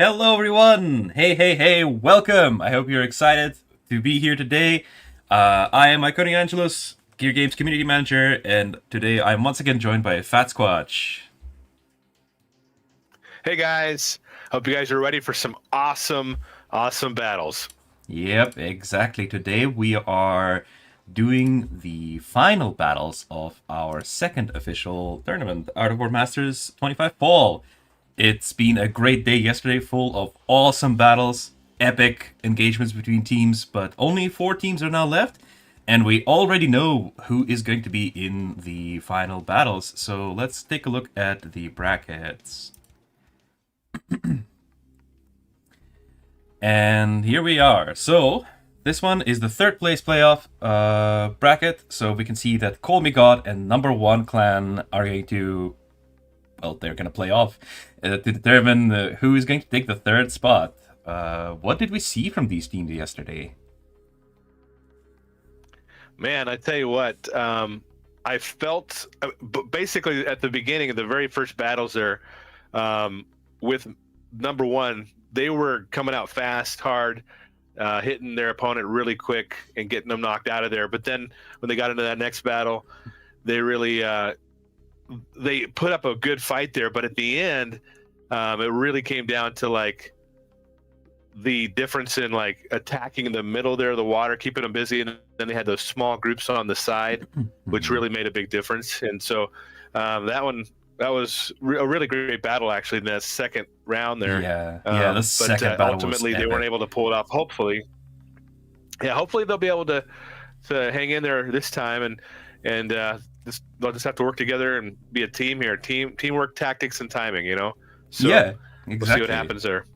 Hello, everyone! Hey, welcome! I hope you're excited to be here today. I am Iconic Angelos, Gear Games Community Manager, and today I'm once again joined by Fat Squatch. Hey guys, hope you guys are ready for some awesome battles. Yep, exactly. Today we are doing the final battles of our second official tournament, Art of War Masters 25 Fall. It's been a great day yesterday, full of awesome battles, epic engagements between teams, but only 4 teams are now left, and we already know who is going to be in the final battles. So let's take a look at the brackets. And here we are. So this one is the third place playoff bracket. So we can see that Call Me God and number one clan are going to, well, they're going to play off to determine who is going to take the third spot. What did we see from these teams yesterday? Man, I tell you what, I felt basically at the beginning of the very first battles there, with number one, they were coming out fast, hard, hitting their opponent really quick and getting them knocked out of there. But then when they got into that next battle, they really they put up a good fight there. But at the end, it really came down to like the difference in like attacking in the middle there of the water, keeping them busy, and then they had those small groups on the side, which really made a big difference. And so that was a really great battle actually in that second round there. Yeah, the second battle ultimately was they weren't epic. able to pull it off. Hopefully they'll be able to hang in there this time, and they'll just have to work together and be a team here. Teamwork, tactics, and timing. So Yeah, we'll see what exactly. happens there.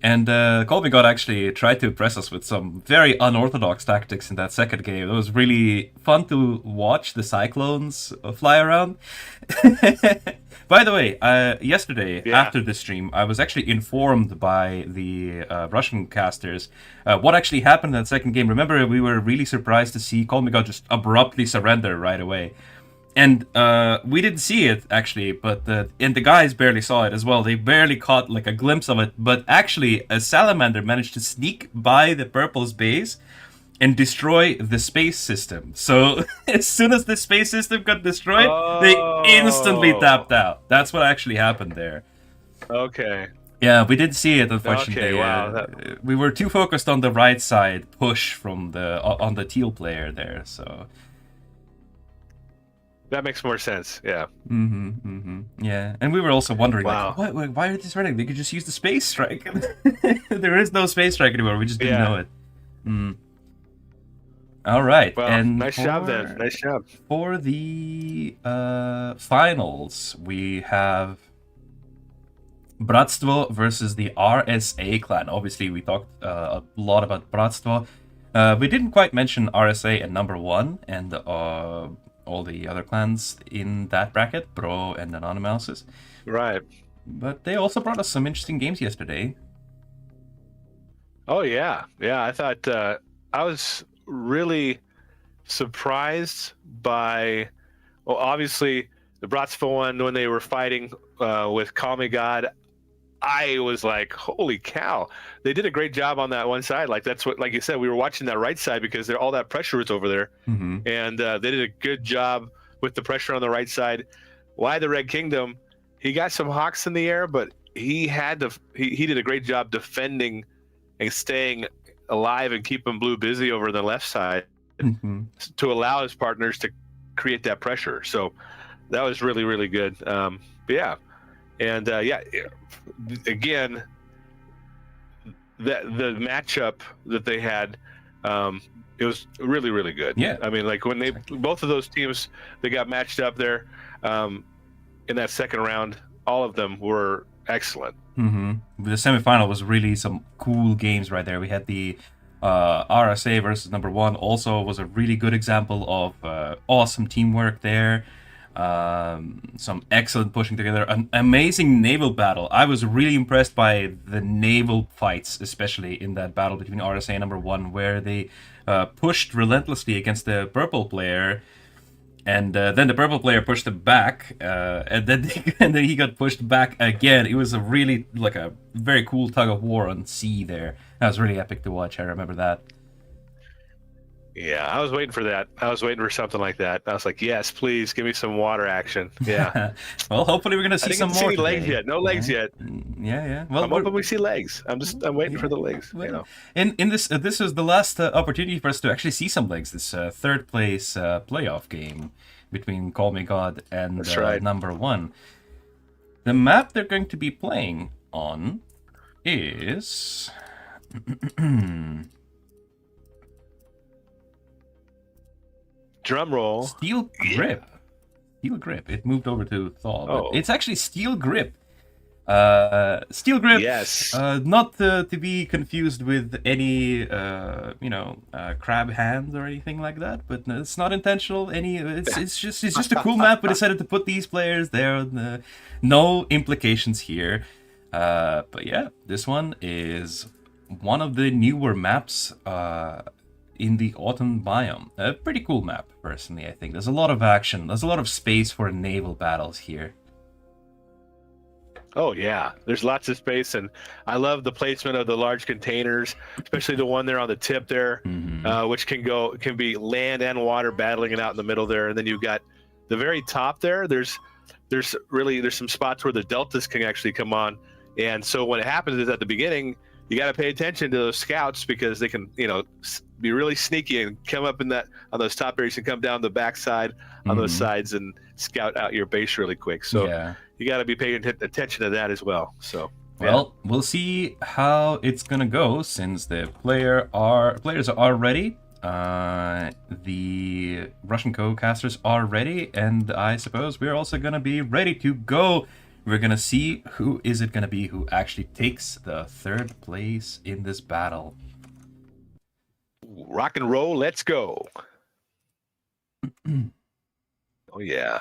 And Colby God actually tried to impress us with some very unorthodox tactics in that second game. It was really fun to watch the Cyclones fly around. By the way, yesterday Yeah. after the stream, I was actually informed by the Russian casters what actually happened in that second game. Remember, we were really surprised to see Colby God just abruptly surrender right away. And we didn't see it actually, but and the guys barely saw it as well. They barely caught like a glimpse of it. But actually, a salamander managed to sneak by the purple's base and destroy the space system. So as soon as the space system got destroyed, they instantly Oh, tapped out. That's what actually happened there. okay. Yeah, we didn't see it unfortunately. Okay, wow. We were too focused on the right side push from the on the teal player there. So. That makes more sense. Yeah. Yeah, and we were also wondering, like, Wow. why are they running? They could just use the space strike. There is no space strike anymore. We just didn't Yeah. know it. Mm. All right, Well, and nice job then. Nice job. for the finals, we have Bratstvo versus the RSA clan. Obviously, we talked a lot about Bratstvo. We didn't quite mention RSA and number one and all the other clans in that bracket, Bro and Anonymous. Right. But they also brought us some interesting games yesterday. Oh yeah. Yeah. I thought I was really surprised by, well, obviously the Bratstvo one when they were fighting with Call Me God. I was like, holy cow! They did a great job on that one side. Like that's what, like you said, we were watching that right side because all that pressure was over there, Mm-hmm. and they did a good job with the pressure on the right side. Why the Red Kingdom? He got some hawks in the air, but he had to. He did a great job defending and staying alive and keeping Blue busy over the left side Mm-hmm. to allow his partners to create that pressure. So that was really good. But yeah, and yeah, again, the matchup that they had, it was really good. Yeah. I mean, like when they both of those teams they got matched up there in that second round, all of them were excellent. Mm-hmm. The semifinal was really some cool games right there. We had the RSA versus number one. Also was a really good example of awesome teamwork there. Some excellent pushing together. An amazing naval battle. I was really impressed by the naval fights, especially in that battle between RSA and number one, where they pushed relentlessly against the purple player. And then the purple player pushed him back, and then and then he got pushed back again. It was a really like a very cool tug of war on C there. That was really epic to watch. I remember that. Yeah, I was waiting for that. I was waiting for something like that. I was like, yes, please give me some water action. Yeah. Well, hopefully we're gonna see some more. Any legs yet? No legs yet. Yeah. Well, I'm hoping we see legs. I'm waiting for the legs. Well, You know. in this this was the last opportunity for us to actually see some legs. This third place playoff game between Call Me God and That's right. number one. The map they're going to be playing on is. Drum roll. Steel Grip. Steel Grip. It moved over to Thaw, but Oh. it's actually Steel Grip. Steel Grip. Yes. Not to be confused with any, crab hands or anything like that. But it's not intentional. It's just a cool map. We decided to put these players there. No implications here. But yeah, this one is one of the newer maps. In the autumn biome. A pretty cool map, personally, I think. There's a lot of action. There's a lot of space for naval battles here. Oh yeah, there's lots of space, and I love the placement of the large containers, especially the one there on the tip there, which can be land and water battling it out in the middle there, and then you've got the very top there. There's some spots where the deltas can actually come on, and so what happens is at the beginning you got to pay attention to those scouts because they can be really sneaky and come up on those top areas and come down the backside on those sides and scout out your base really quick. So you got to be paying attention to that as well. So well, we'll see how it's gonna go since the players are ready. The Russian co-casters are ready, and I suppose we're also gonna be ready to go. We're gonna see who is it gonna be who actually takes the third place in this battle. rock and roll, let's go. Oh yeah.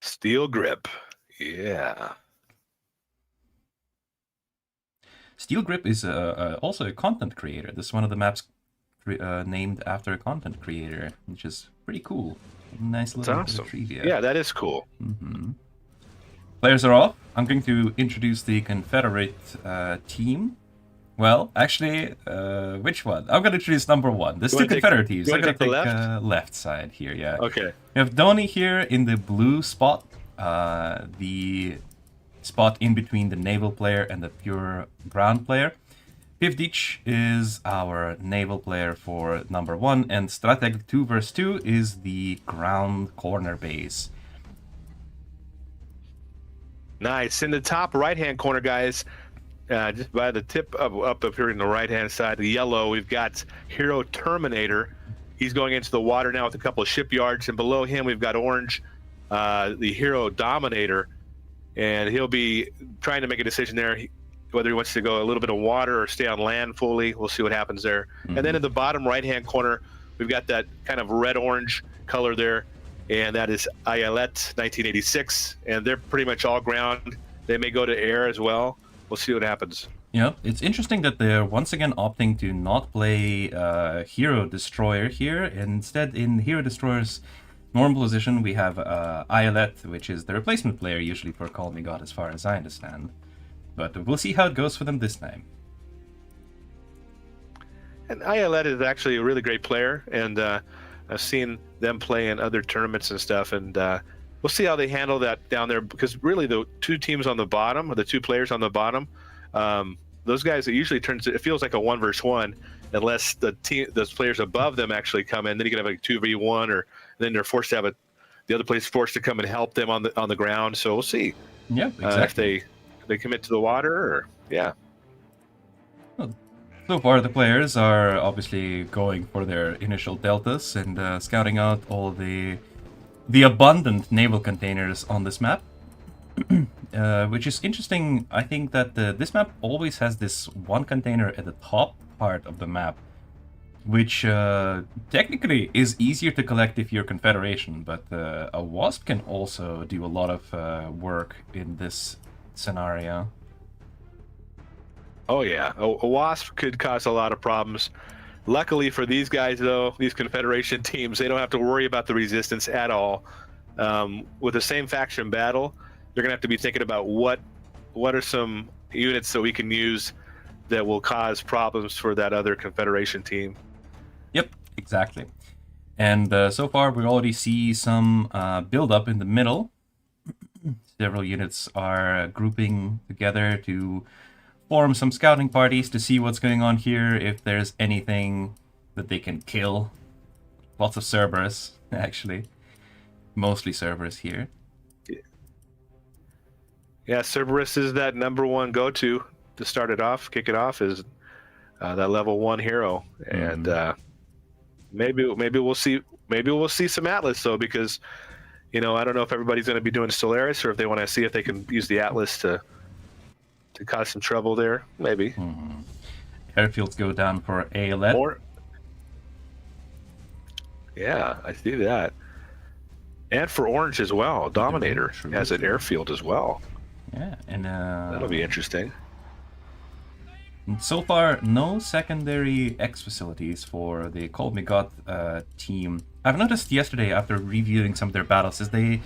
Steel Grip. Yeah. Steel Grip is also a content creator. This is one of the maps named after a content creator, which is pretty cool. Nice little That's awesome. trivia. Yeah, that is cool. Players are off. I'm going to introduce the Confederate team. Well, actually, which one? I'm going to introduce number one. There's two Confederate teams. I'm going to take left side here, yeah. Okay. We have Donnie here in the blue spot. The spot in between the naval player and the pure ground player. Pivdich is our naval player for number one, and Strateg 2 vs 2 is the ground corner base. Nice. In the top right-hand corner, guys, just by the tip up here in the right-hand side, the yellow, we've got Hero Terminator. He's going into the water now with a couple of shipyards, and below him we've got orange, the Hero Dominator, and he'll be trying to make a decision there, whether he wants to go a little bit of water or stay on land fully. We'll see what happens there. And then in the bottom right-hand corner, we've got that kind of red-orange color there, and that is Ayelet 1986, and they're pretty much all ground. They may go to air as well. We'll see what happens. Yeah, it's interesting that they're once again opting to not play Hero Destroyer here. Instead, in Hero Destroyer's normal position, we have Ayelet, which is the replacement player usually for Call Me God, as far as I understand. But we'll see how it goes for them this time. And Ayelet is actually a really great player, and I've seen them play in other tournaments and stuff, and we'll see how they handle that down there, because really the two teams on the bottom, or the two players on the bottom, those guys, it usually it feels like a 1 versus 1, unless those players above them actually come in. Then you can have a 2v1, or then they're forced to have the other player's forced to come and help them on the ground. So we'll see. Yeah, exactly. If they commit to the water, or yeah. Well, so far, the players are obviously going for their initial deltas and scouting out all the abundant naval containers on this map, which is interesting. I think that this map always has this one container at the top part of the map, which technically is easier to collect if you're Confederation, but a Wasp can also do a lot of work in this scenario. Oh yeah, a wasp could cause a lot of problems. Luckily for these guys, though, these Confederation teams, they don't have to worry about the resistance at all. With the same faction battle, they're gonna have to be thinking about what are some units that we can use that will cause problems for that other Confederation team. Yep, exactly. And so far, we already see some build up in the middle. Several units are grouping together to form some scouting parties to see what's going on here, if there's anything that they can kill. Lots of Cerberus, actually. Mostly Cerberus here. Yeah, Cerberus is that number one go-to to start it off, kick it off, is that level 1 hero. And maybe we'll see some Atlas, though, because I don't know if everybody's going to be doing Stellaris or if they want to see if they can use the Atlas to cause some trouble there. Maybe. Airfields go down for ALF. Yeah, I see that. And for Orange as well. Dominator has an airfield as well. Yeah, and that'll be interesting. So far, no secondary X facilities for the Call Me God team. I've noticed yesterday, after reviewing some of their battles, is they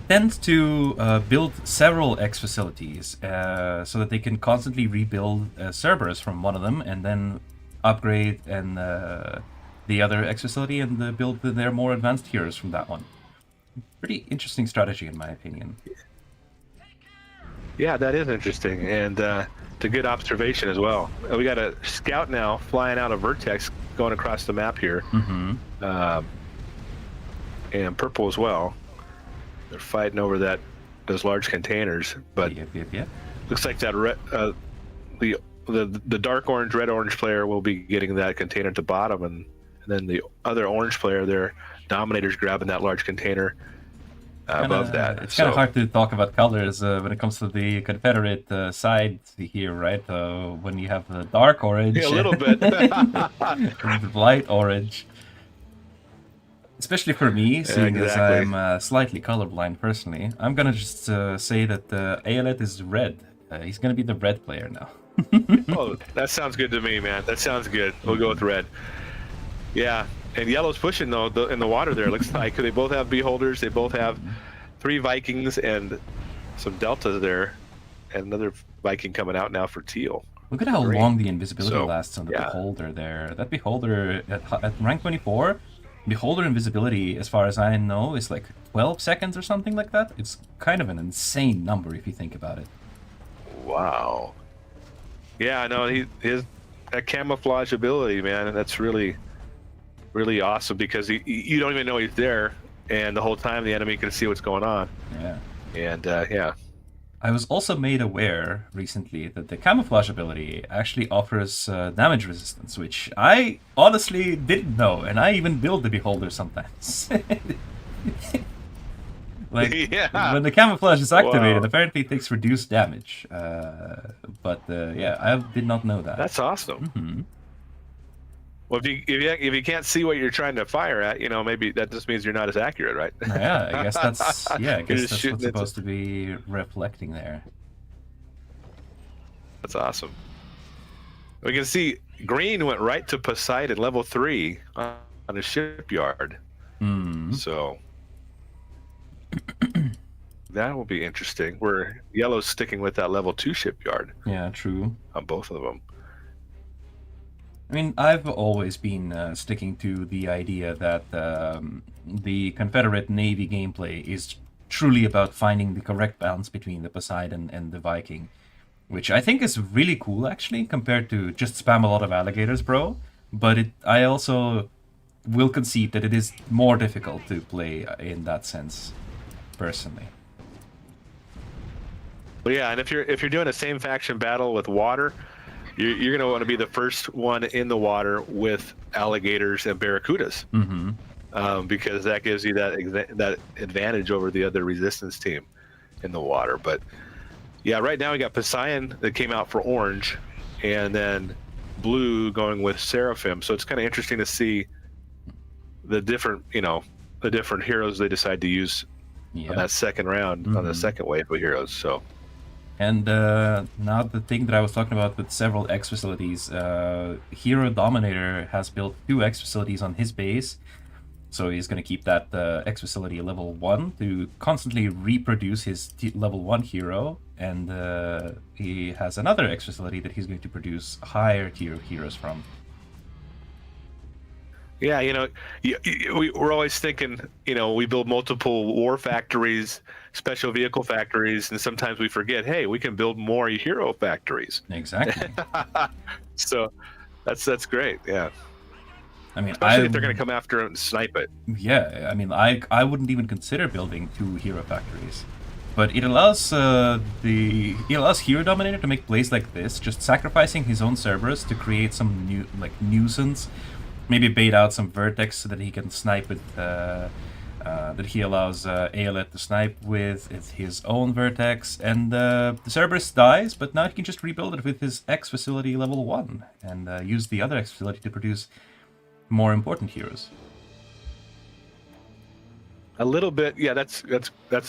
tend to build several X facilities so that they can constantly rebuild Cerberus from one of them and then upgrade and the other X facility and build their more advanced heroes from that one. Pretty interesting strategy, in my opinion. Yeah, that is interesting, and it's a good observation as well. We got a scout now flying out of Vertex, going across the map here, and purple as well. They're fighting over those large containers, but yep. Looks like that the dark orange, red orange player will be getting that container at the bottom, and then the other orange player there, Dominator's grabbing that large container above that. It's kind of hard to talk about colors when it comes to the Confederate side here, right? When you have the dark orange, yeah, a little bit, the light orange. Especially for me, seeing as I'm slightly colorblind personally, I'm gonna just say that Aelet is red. He's gonna be the red player now. Oh, that sounds good to me, man. That sounds good. We'll go with red. Yeah, and yellow's pushing though in the water there. Looks like they both have beholders. They both have 3 Vikings and some deltas there, and another Viking coming out now for teal. Look at how long the invisibility lasts on the beholder there. That beholder at rank 24. Beholder invisibility, as far as I know, is like 12 seconds or something like that. It's kind of an insane number if you think about it. Wow. Yeah, I know. His camouflage ability, man, and that's really, really awesome because you don't even know he's there, and the whole time the enemy can see what's going on. Yeah. And yeah. I was also made aware recently that the camouflage ability actually offers damage resistance, which I honestly didn't know, and I even build the beholder sometimes. When the camouflage is activated, apparently it takes reduced damage. But yeah, I did not know that. That's awesome. Well, if you can't see what you're trying to fire at, maybe that just means you're not as accurate, right? Yeah, I guess that's what's supposed to be reflecting there. That's awesome. We can see green went right to Poseidon, level 3 on a shipyard. So that will be interesting. Where yellow's sticking with that level 2 shipyard. Yeah, true. On both of them. I mean, I've always been sticking to the idea that the Confederate Navy gameplay is truly about finding the correct balance between the Poseidon and the Viking, which I think is really cool, actually, compared to just spam a lot of alligators, bro. But I also will concede that it is more difficult to play in that sense, personally. Well, yeah, and if you're doing a same faction battle with water, you're going to want to be the first one in the water with alligators and barracudas, because that gives you that advantage over the other resistance team in the water. But yeah, right now we got Poseidon that came out for orange, and then blue going with Seraphim. So it's kind of interesting to see the different heroes they decide to use on that second round, on the second wave of heroes. So And now the thing that I was talking about with several X facilities, Hero Dominator has built 2 X facilities on his base, so he's going to keep that X facility level 1 to constantly reproduce his level 1 hero, and he has another X facility that he's going to produce higher tier heroes from. Yeah, we're always thinking, we build multiple war factories, special vehicle factories, and sometimes we forget, hey, we can build more hero factories. Exactly. So that's great. Yeah. I mean, especially if they're going to come after it and snipe it. Yeah, I mean, I wouldn't even consider building 2 hero factories, but it allows Hero Dominator to make plays like this, just sacrificing his own Cerberus to create some new nuisance. Maybe bait out some Vertex so that he can snipe with, that he allows Aeolette to snipe with his own Vertex, and the Cerberus dies, but now he can just rebuild it with his X facility level 1, and use the other X facility to produce more important heroes. A little bit, yeah, that's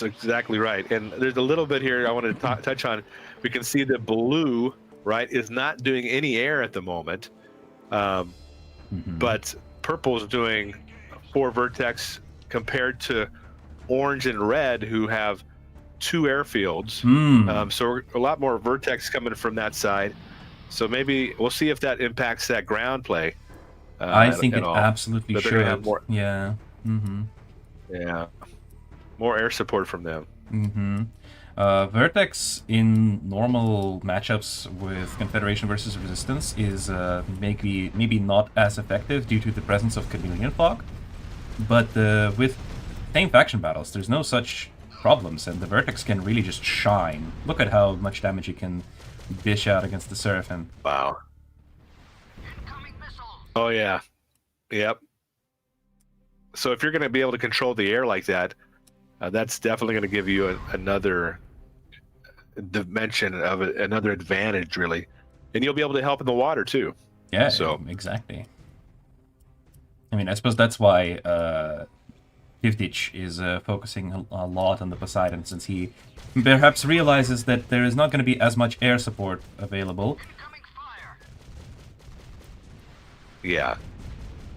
exactly right. And there's a little bit here I want to touch on. We can see that blue, right, is not doing any air at the moment. But purple is doing 4 Vertex compared to orange and red, who have 2 airfields. So a lot more Vertex coming from that side. So maybe we'll see if that impacts that ground play. I think it absolutely should. More, yeah. Yeah. More air support from them. Vertex in normal matchups with Confederation versus Resistance is maybe not as effective due to the presence of Chameleon Fog, but with same faction battles, there's no such problems, and the Vertex can really just shine. Look at how much damage he can dish out against the Seraphim. Wow. Oh yeah. Yep. So if you're going to be able to control the air like that, that's definitely going to give you another dimension of it, another advantage, really, and you'll be able to help in the water too. Yeah. So exactly. I mean, I suppose that's why Tivdich is focusing a lot on the Poseidon, since he perhaps realizes that there is not going to be as much air support available. Yeah.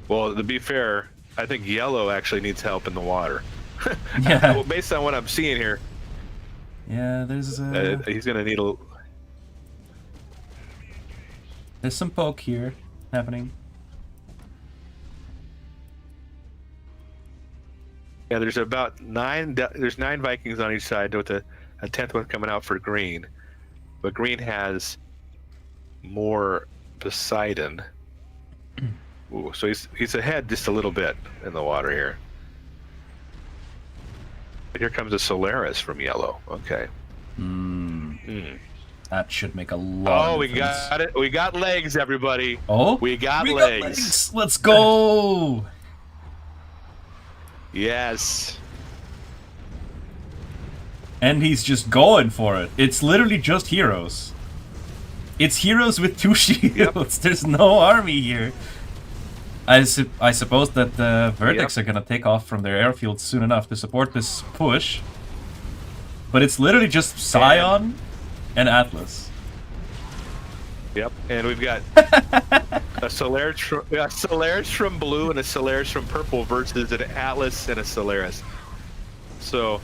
Well, to be fair, I think yellow actually needs help in the water. Yeah. Well, based on what I'm seeing here. Yeah, there's he's gonna need a. There's some poke here happening. Yeah, there's about 9. There's 9 Vikings on each side, with a 10th one coming out for green, but green has more Poseidon. Ooh, so he's ahead just a little bit in the water here. Here comes a Solaris from yellow. Okay. That should make a lot of difference. We got it. We got legs, everybody. Oh? We got legs. Let's go! Yes. And he's just going for it. It's literally just heroes. It's heroes with 2 shields. Yep. There's no army here. I suppose that the Vertex are going to take off from their airfields soon enough to support this push. But it's literally just Scion and Atlas. Yep, and we've got a Solaris from blue and a Solaris from purple versus an Atlas and a Solaris. So...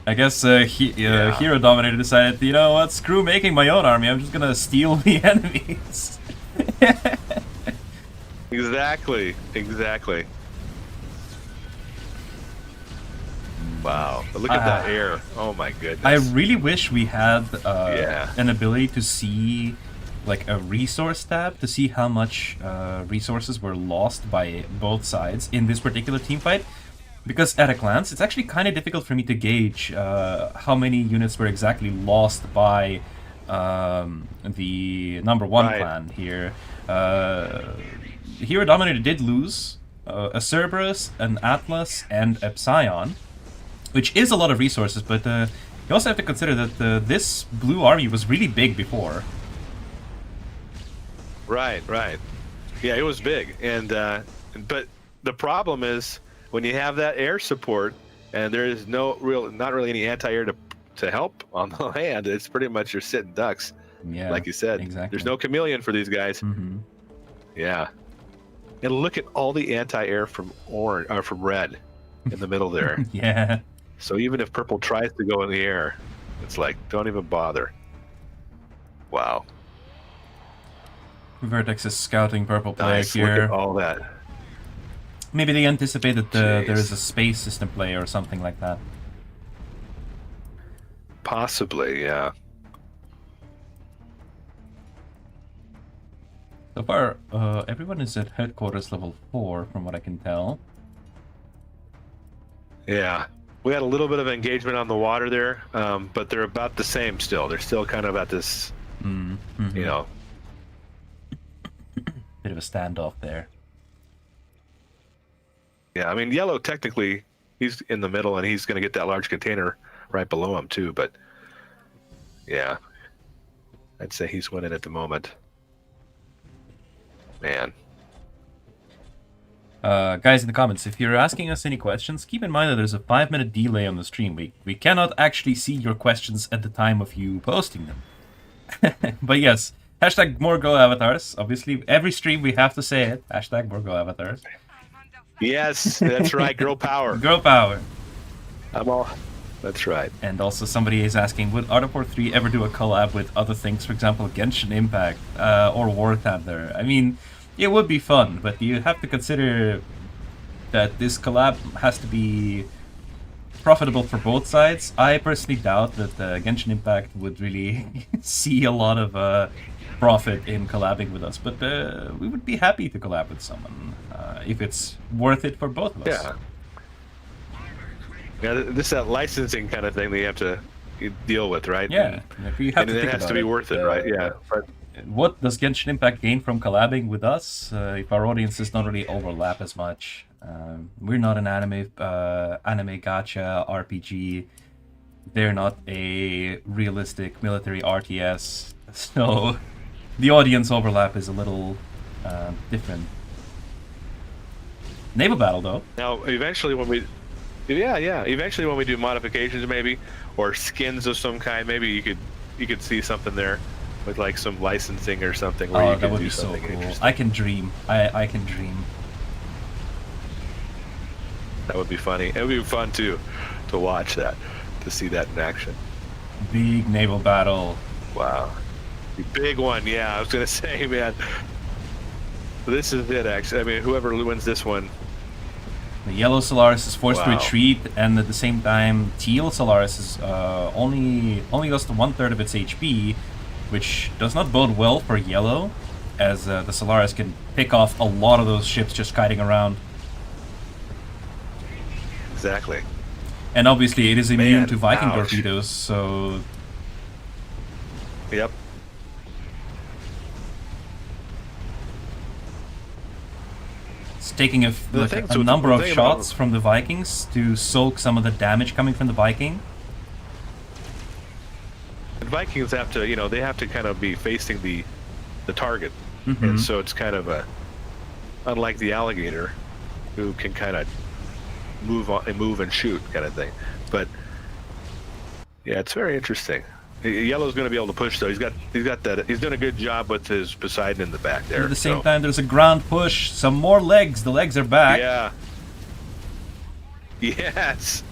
I guess Hero Dominator decided, you know what, screw making my own army, I'm just going to steal the enemies. Exactly. Wow, look at that air. Oh my goodness. I really wish we had an ability to see like a resource tab to see how much resources were lost by both sides in this particular team fight. Because at a glance, it's actually kind of difficult for me to gauge how many units were exactly lost by the number 1 clan here. Hero Dominator did lose a Cerberus, an Atlas, and a Psion, which is a lot of resources, but you also have to consider that this blue army was really big before. Right. Yeah, it was big, and but the problem is when you have that air support and there is not really any anti-air to to help on the land, it's pretty much you're sitting ducks. Yeah, like you said. exactly. There's no chameleon for these guys. Mm-hmm. Yeah. And look at all the anti-air from orange or from red in the middle there. Yeah. So even if purple tries to go in the air, it's like, don't even bother. Wow. Vertex is scouting purple play Nice. here. Look at all that. Maybe they anticipate that there Jeez. is a space system play or something like that. Possibly, yeah. So far, everyone is at headquarters level 4, from what I can tell. Yeah. We had a little bit of engagement on the water there, but they're about the same still. They're still kind of at this, Mm-hmm. you know. Bit of a standoff there. Yeah, I mean, yellow, technically, he's in the middle, and he's going to get that large container right below him, too. But, yeah, I'd say he's winning at the moment. Man. Guys in the comments, if you're asking us any questions, keep in mind that there's a 5-minute delay on the stream. We cannot actually see your questions at the time of you posting them. But yes, hashtag more Go Avatars. Obviously, every stream we have to say it. Hashtag more Go Avatars. Yes, that's right. Girl power. Girl power. I'm all... That's right. And also somebody is asking, would Art of War 3 ever do a collab with other things, for example, Genshin Impact or War Thunder? I mean, it would be fun, but you have to consider that this collab has to be profitable for both sides. I personally doubt that Genshin Impact would really see a lot of profit in collabing with us, but we would be happy to collab with someone if it's worth it for both of us. Yeah. Yeah, this is that licensing kind of thing that you have to deal with, right? Yeah, if you have And to it think has about to be worth it, right? Yeah. But what does Genshin Impact gain from collabing with us if our audiences don't really overlap as much? We're not an anime gacha RPG. They're not a realistic military RTS. So the audience overlap is a little different. Naval battle, though. now, eventually, when we, eventually when we do modifications, maybe, or skins of some kind, maybe you could see something there with like some licensing or something where you that could would do be so something cool. interesting. I can dream. I can dream. That would be funny. It would be fun too, to watch that, to see that in action. Big naval battle. Wow. The big one, yeah. I was gonna say, man. This is it, actually. I mean, whoever wins this one. The yellow Solaris is forced to Wow. retreat, and at the same time, teal Solaris is only goes to 1/3 of its HP, which does not bode well for yellow, as the Solaris can pick off a lot of those ships just kiting around. Exactly. And obviously, it is immune Man, to Viking ouch. torpedoes, so Yep. it's taking a thing- number the of thing about- shots from the Vikings to soak some of the damage coming from the Viking. And Vikings have to, they have to kind of be facing the target, Mhm. and so it's kind of unlike the alligator, who can kind of move and shoot kind of thing. But yeah, it's very interesting. Yellow's going to be able to push though. He's got that. He's doing a good job with his Poseidon in the back there. At the same so. time, there's a ground push. Some more legs. The legs are back. Yeah. Yes.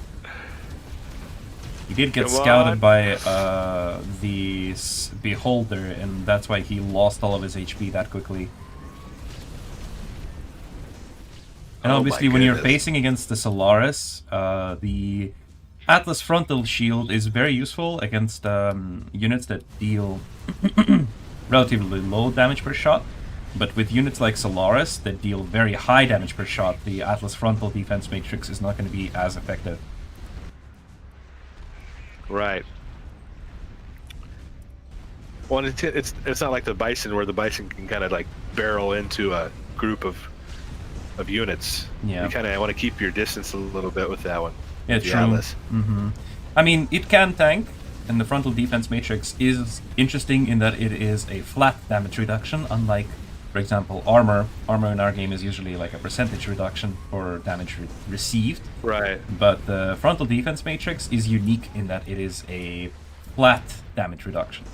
He did get Come scouted on. by the Beholder, and that's why he lost all of his HP that quickly. And Oh my obviously, when you're goodness. facing against the Solaris, the Atlas Frontal Shield is very useful against units that deal relatively low damage per shot. But with units like Solaris that deal very high damage per shot, the Atlas Frontal Defense Matrix is not going to be as effective. Right. Well, it's not like the Bison, where the Bison can kind of like barrel into a group of units. Yeah. You kind of want to keep your distance a little bit with that one. Yeah, The true. Atlas. I mean, it can tank, and the Frontal Defense Matrix is interesting in that it is a flat damage reduction, unlike For example, armor. Armor in our game is usually like a percentage reduction for damage received. Right. But the frontal defense matrix is unique in that it is a flat damage reduction.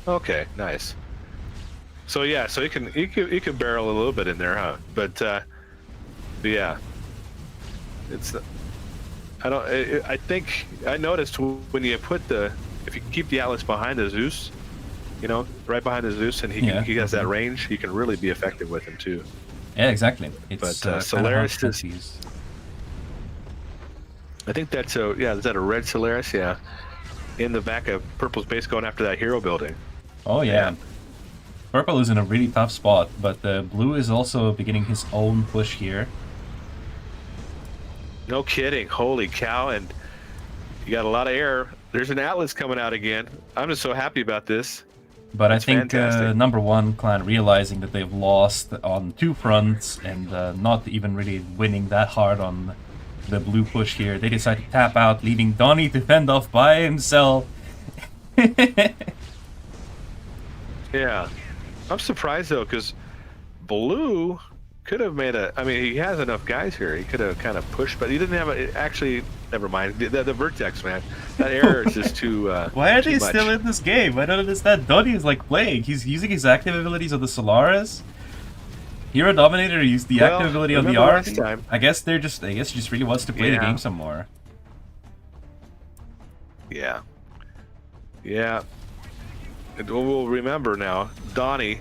Okay, nice. So yeah, so you can barrel a little bit in there, huh? But yeah, it's I think I noticed when you put if you keep the Atlas behind the Zeus, you know, right behind the Zeus, and he has that range, you can really be effective with him too. Yeah, exactly. It's but Solaris is. I think that's is that a red Solaris? Yeah, in the back of Purple's base, going after that hero building. Oh yeah. Purple is in a really tough spot, but Blue is also beginning his own push here. No kidding! Holy cow! And you got a lot of air. There's an Atlas coming out again. I'm just so happy about this. But I think number one clan realizing that they've lost on two fronts and not even really winning that hard on the blue push here, they decide to tap out, leaving Donnie to fend off by himself. Yeah, I'm surprised though, because Blue could have made I mean, he has enough guys here. He could have kind of pushed, but he didn't have actually. Never mind. The Vertex, man. That error is just too. Why are they still in this game? I don't understand. Donnie is like playing. He's using his active abilities on the Solaris. Hero Dominator used the active ability on the Arc. I guess he just really wants to play the game some more. Yeah. Yeah. And we'll remember now. Donnie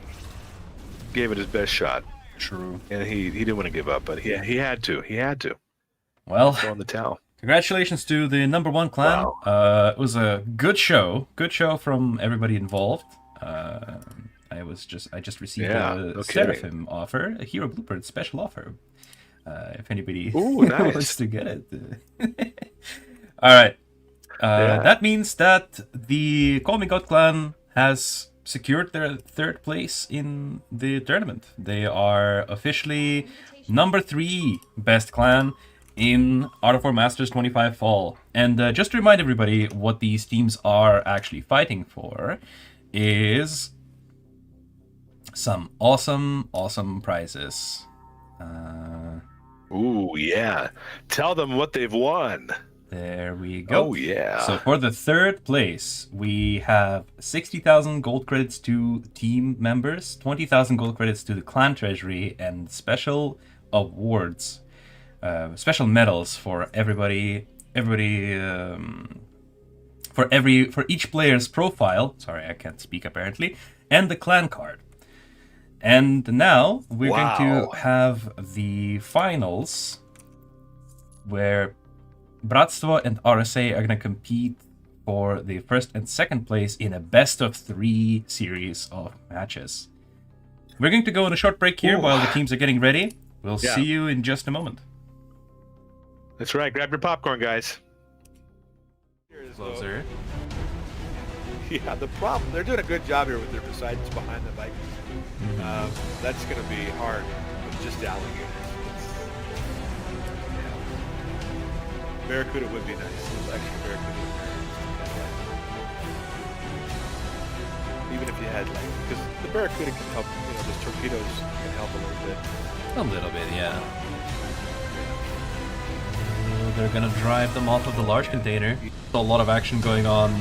gave it his best shot. True. And he didn't want to give up, but he had to. He had to. Well, throw in the towel. Congratulations to the number one clan. Wow. It was a good show. Good show from everybody involved. I just received a Seraphim offer, a Hero Blueprint special offer. If anybody wants to get it. All right. That means that the Call Me God clan has secured their third place in the tournament. They are officially number 3 best clan in Art of War Masters 25 Fall. And just to remind everybody what these teams are actually fighting for is some awesome prizes. Ooh, yeah. Tell them what they've won. There we go. Oh, yeah. So for the third place, we have 60,000 gold credits to team members, 20,000 gold credits to the clan treasury, and special awards. Special medals for everybody, for each player's profile. Sorry, I can't speak apparently, and the clan card. And now we're going to have the finals, where Bratstvo and RSA are going to compete for the first and second place in a best of 3 series of matches. We're going to go on a short break here while the teams are getting ready. We'll see you in just a moment. That's right. Grab your popcorn, guys. Closer. Yeah, the problem, they're doing a good job here with their Poseidons behind the Vikings. That's going to be hard with just alligators. Barracuda would be nice. Actually, Barracuda would be nice. Even if you had, like, because the Barracuda can help, you know, those torpedoes can help a little bit. A little bit, yeah. They're gonna drive them off of the large container. A lot of action going on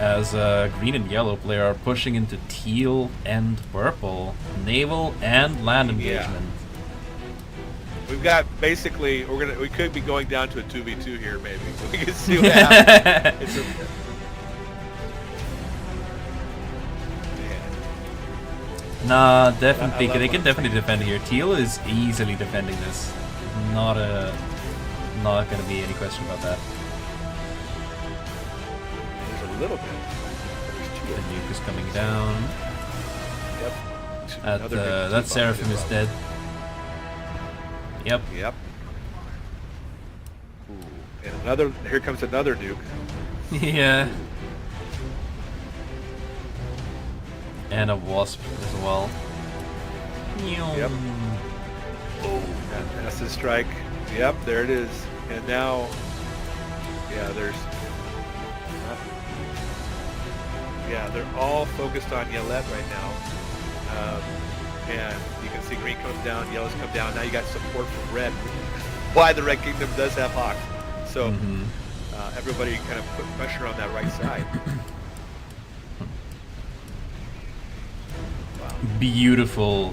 as green and yellow player are pushing into teal and purple. Naval and land engagement. We've got basically, we could be going down to a 2v2 here, maybe. We can see what happens. Nah, definitely. They can definitely defend here. Teal is easily defending this. Not going to be any question about that. There's a little bit. The nuke is coming down. Yep. That Seraphim is dead. Yep. Yep. Ooh. And here comes another nuke. Yeah. And a wasp as well. Yep. Oh, and that's the strike. Yep, there it is. And now, they're all focused on Yelette right now. And you can see green comes down, yellows come down. Now you got support from red. Why the Red Kingdom does have Hawks. So everybody kind of put pressure on that right side. Wow. Beautiful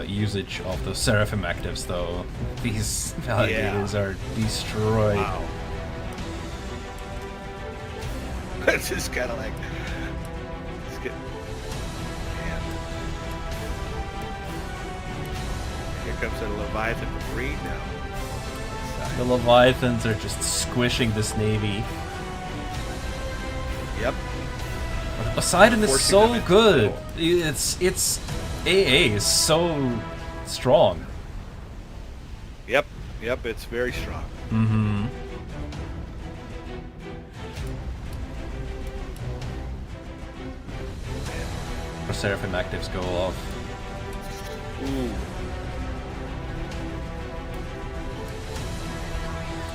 usage of the Seraphim actives, though. These alligators are destroyed. Wow. It's just kind of like, it's getting, man. Here comes the Leviathan for green now. The Leviathans are just squishing this navy. Yep. Poseidon is Forcing so them into good. the It's AA is so strong. Yep, it's very strong. Mm-hmm. Our Seraphim actives go off. Ooh.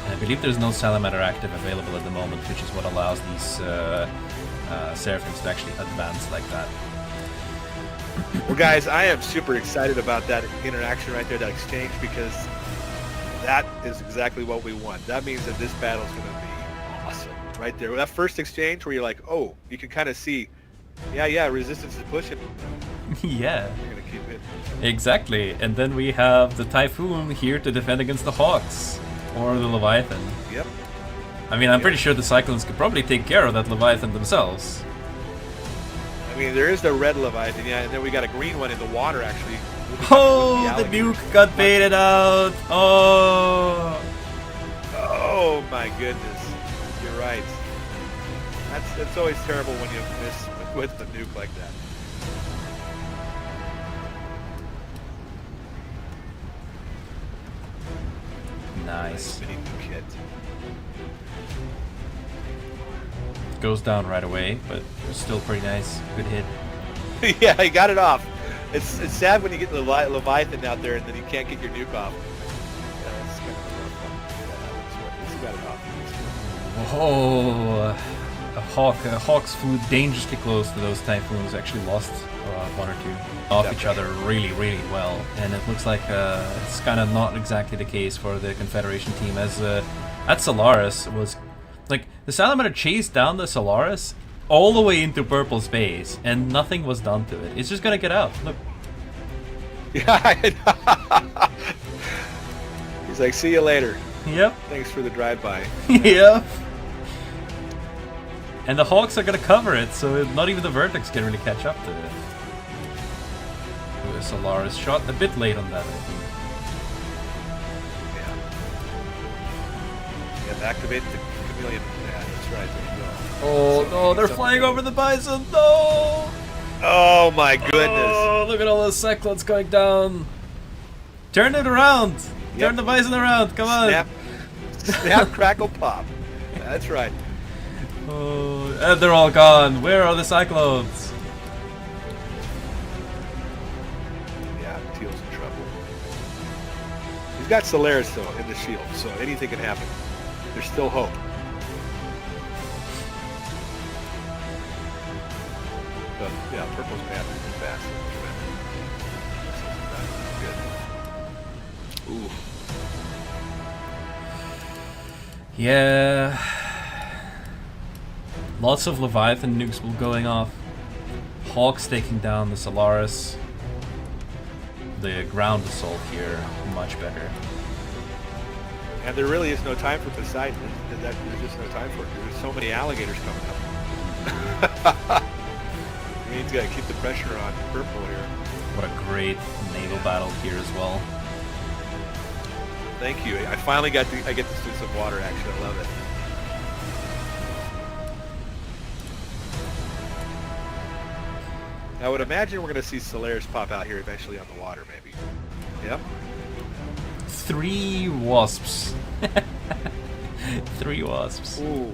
I believe there's no Salamander active available at the moment, which is what allows these Seraphims to actually advance like that. Well, guys, I am super excited about that interaction right there, that exchange, because that is exactly what we want. That means that this battle is going to be awesome right there. That first exchange where you're like, oh, you can kind of see, yeah, resistance is pushing. Yeah. You're going to keep it. Exactly. And then we have the Typhoon here to defend against the Hawks. Or the Leviathan. Yep. I mean, I'm pretty sure the Cyclones could probably take care of that Leviathan themselves. I mean, there is the red Leviathan, yeah, and then we got a green one in the water, actually. Oh, the nuke got baited out. Oh. Oh, my goodness. You're right. That's always terrible when you miss with the nuke like that. Nice. Mini nuke hit. Goes down right away, but still pretty nice. Good hit. Yeah, he got it off. It's sad when you get the Leviathan out there and then you can't get your nuke off. Yeah, that's kind of a rough one. Yeah, at least he got it off. Oh, Hawks flew dangerously close to those Typhoons. Actually lost one or two off each other really well. And it looks like it's kind of not exactly the case for the Confederation team, as that Solaris was... Like, the Salamander chased down the Solaris all the way into purple space, and nothing was done to it. It's just gonna get out. Look. Yeah, he's like, see you later. Yep. Thanks for the drive-by. Yep. And the Hawks are gonna cover it, so not even the Vertex can really catch up to it. The Solaris shot a bit late on that, I think. Yeah, activate the chameleon. Yeah, that's right. There you go. Oh So no, they're flying over the Bison. No! Oh my goodness. Oh, look at all those Cyclones going down. Turn it around. Turn the Bison around. Come on. Snap, crackle, pop. That's right. Oh, and they're all gone. Where are the Cyclones? Yeah, Teal's in trouble. He's got Solaris though in the shield, so anything can happen. There's still hope. But yeah, purple's bad really fast. Good. Ooh. Yeah. Lots of Leviathan nukes will going off. Hawks taking down the Solaris. The ground assault here, much better. And there really is no time for Poseidon. There's just no time for it. There's so many alligators coming up. He's got to keep the pressure on purple here. What a great naval battle here as well. Thank you. I finally get to see some water action. I love it. I would imagine we're going to see Solaris pop out here eventually on the water, maybe. Yep. 3 wasps. 3 wasps. Ooh. Ooh.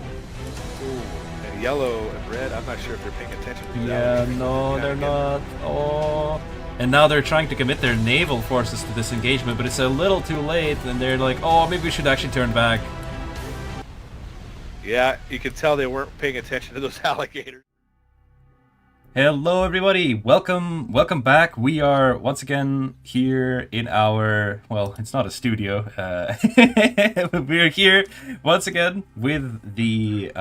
And yellow and red, I'm not sure if they're paying attention to Yeah, that. no, they're not. Oh. And now they're trying to commit their naval forces to this engagement, but it's a little too late, and they're like, oh, maybe we should actually turn back. Yeah, you can tell they weren't paying attention to those alligators. Hello, everybody. Welcome back. We are once again here in our, well, it's not a studio. We're here once again with the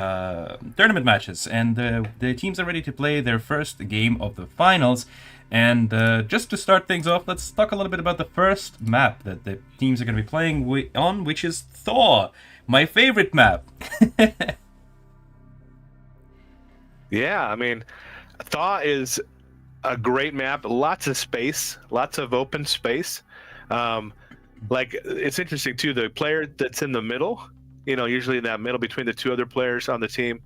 tournament matches, and the teams are ready to play their first game of the finals. And just to start things off, let's talk a little bit about the first map that the teams are going to be playing on, which is Thaw, my favorite map. Yeah, I mean, Thaw is a great map. Lots of space, lots of open space. Like, it's interesting too. The player that's in the middle, usually in that middle between the two other players on the team,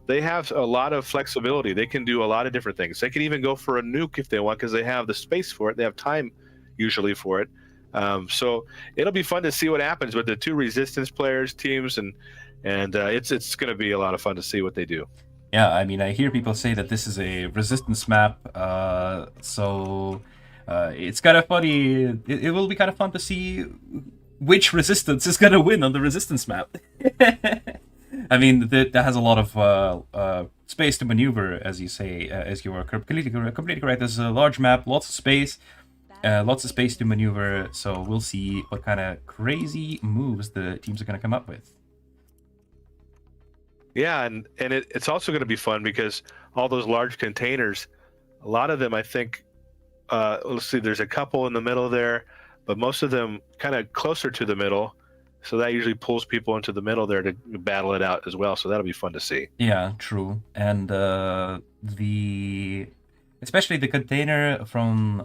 they have a lot of flexibility. They can do a lot of different things. They can even go for a nuke if they want because they have the space for it. They have time usually for it. So it'll be fun to see what happens with the two resistance players teams, and it's going to be a lot of fun to see what they do. Yeah, I mean, I hear people say that this is a resistance map, so it's kind of funny. It will be kind of fun to see which resistance is going to win on the resistance map. I mean, that has a lot of space to maneuver, as you say, as you are completely correct. There's a large map, lots of space to maneuver, so we'll see what kind of crazy moves the teams are going to come up with. Yeah, and it's also going to be fun because all those large containers, a lot of them, I think, let's see, there's a couple in the middle there, but most of them kind of closer to the middle. So that usually pulls people into the middle there to battle it out as well. So that'll be fun to see. Yeah, true. And especially the container from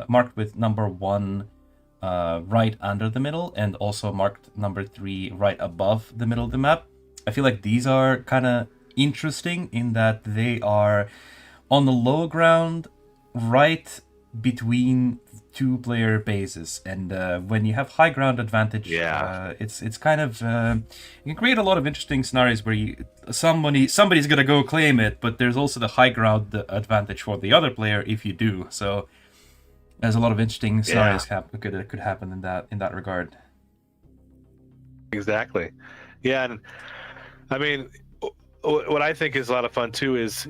marked with number 1 right under the middle, and also marked number 3 right above the middle of the map. I feel like these are kind of interesting in that they are on the low ground right between 2-player bases, and when you have high ground advantage, it's kind of you can create a lot of interesting scenarios where somebody's gonna go claim it, but there's also the high ground advantage for the other player if you do. So there's a lot of interesting scenarios could happen in that regard. Exactly. Yeah, and I mean, what I think is a lot of fun too is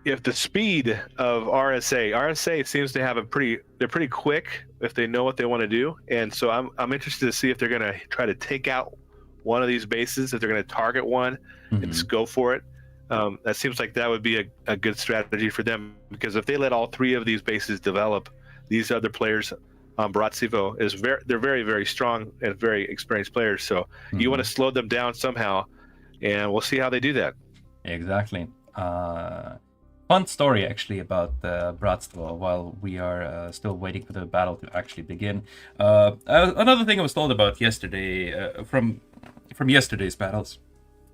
if the speed of RSA seems to have they're pretty quick if they know what they want to do, and so I'm interested to see if they're going to try to take out one of these bases, if they're going to target one and just go for it. That seems like that would be a good strategy for them, because if they let all 3 of these bases develop, these other players on Bratzivo they're very, very strong and very experienced players. So you want to slow them down somehow, and we'll see how they do that. Exactly. Fun story actually about Bratzivo while we are still waiting for the battle to actually begin. Another thing I was told about yesterday from yesterday's battles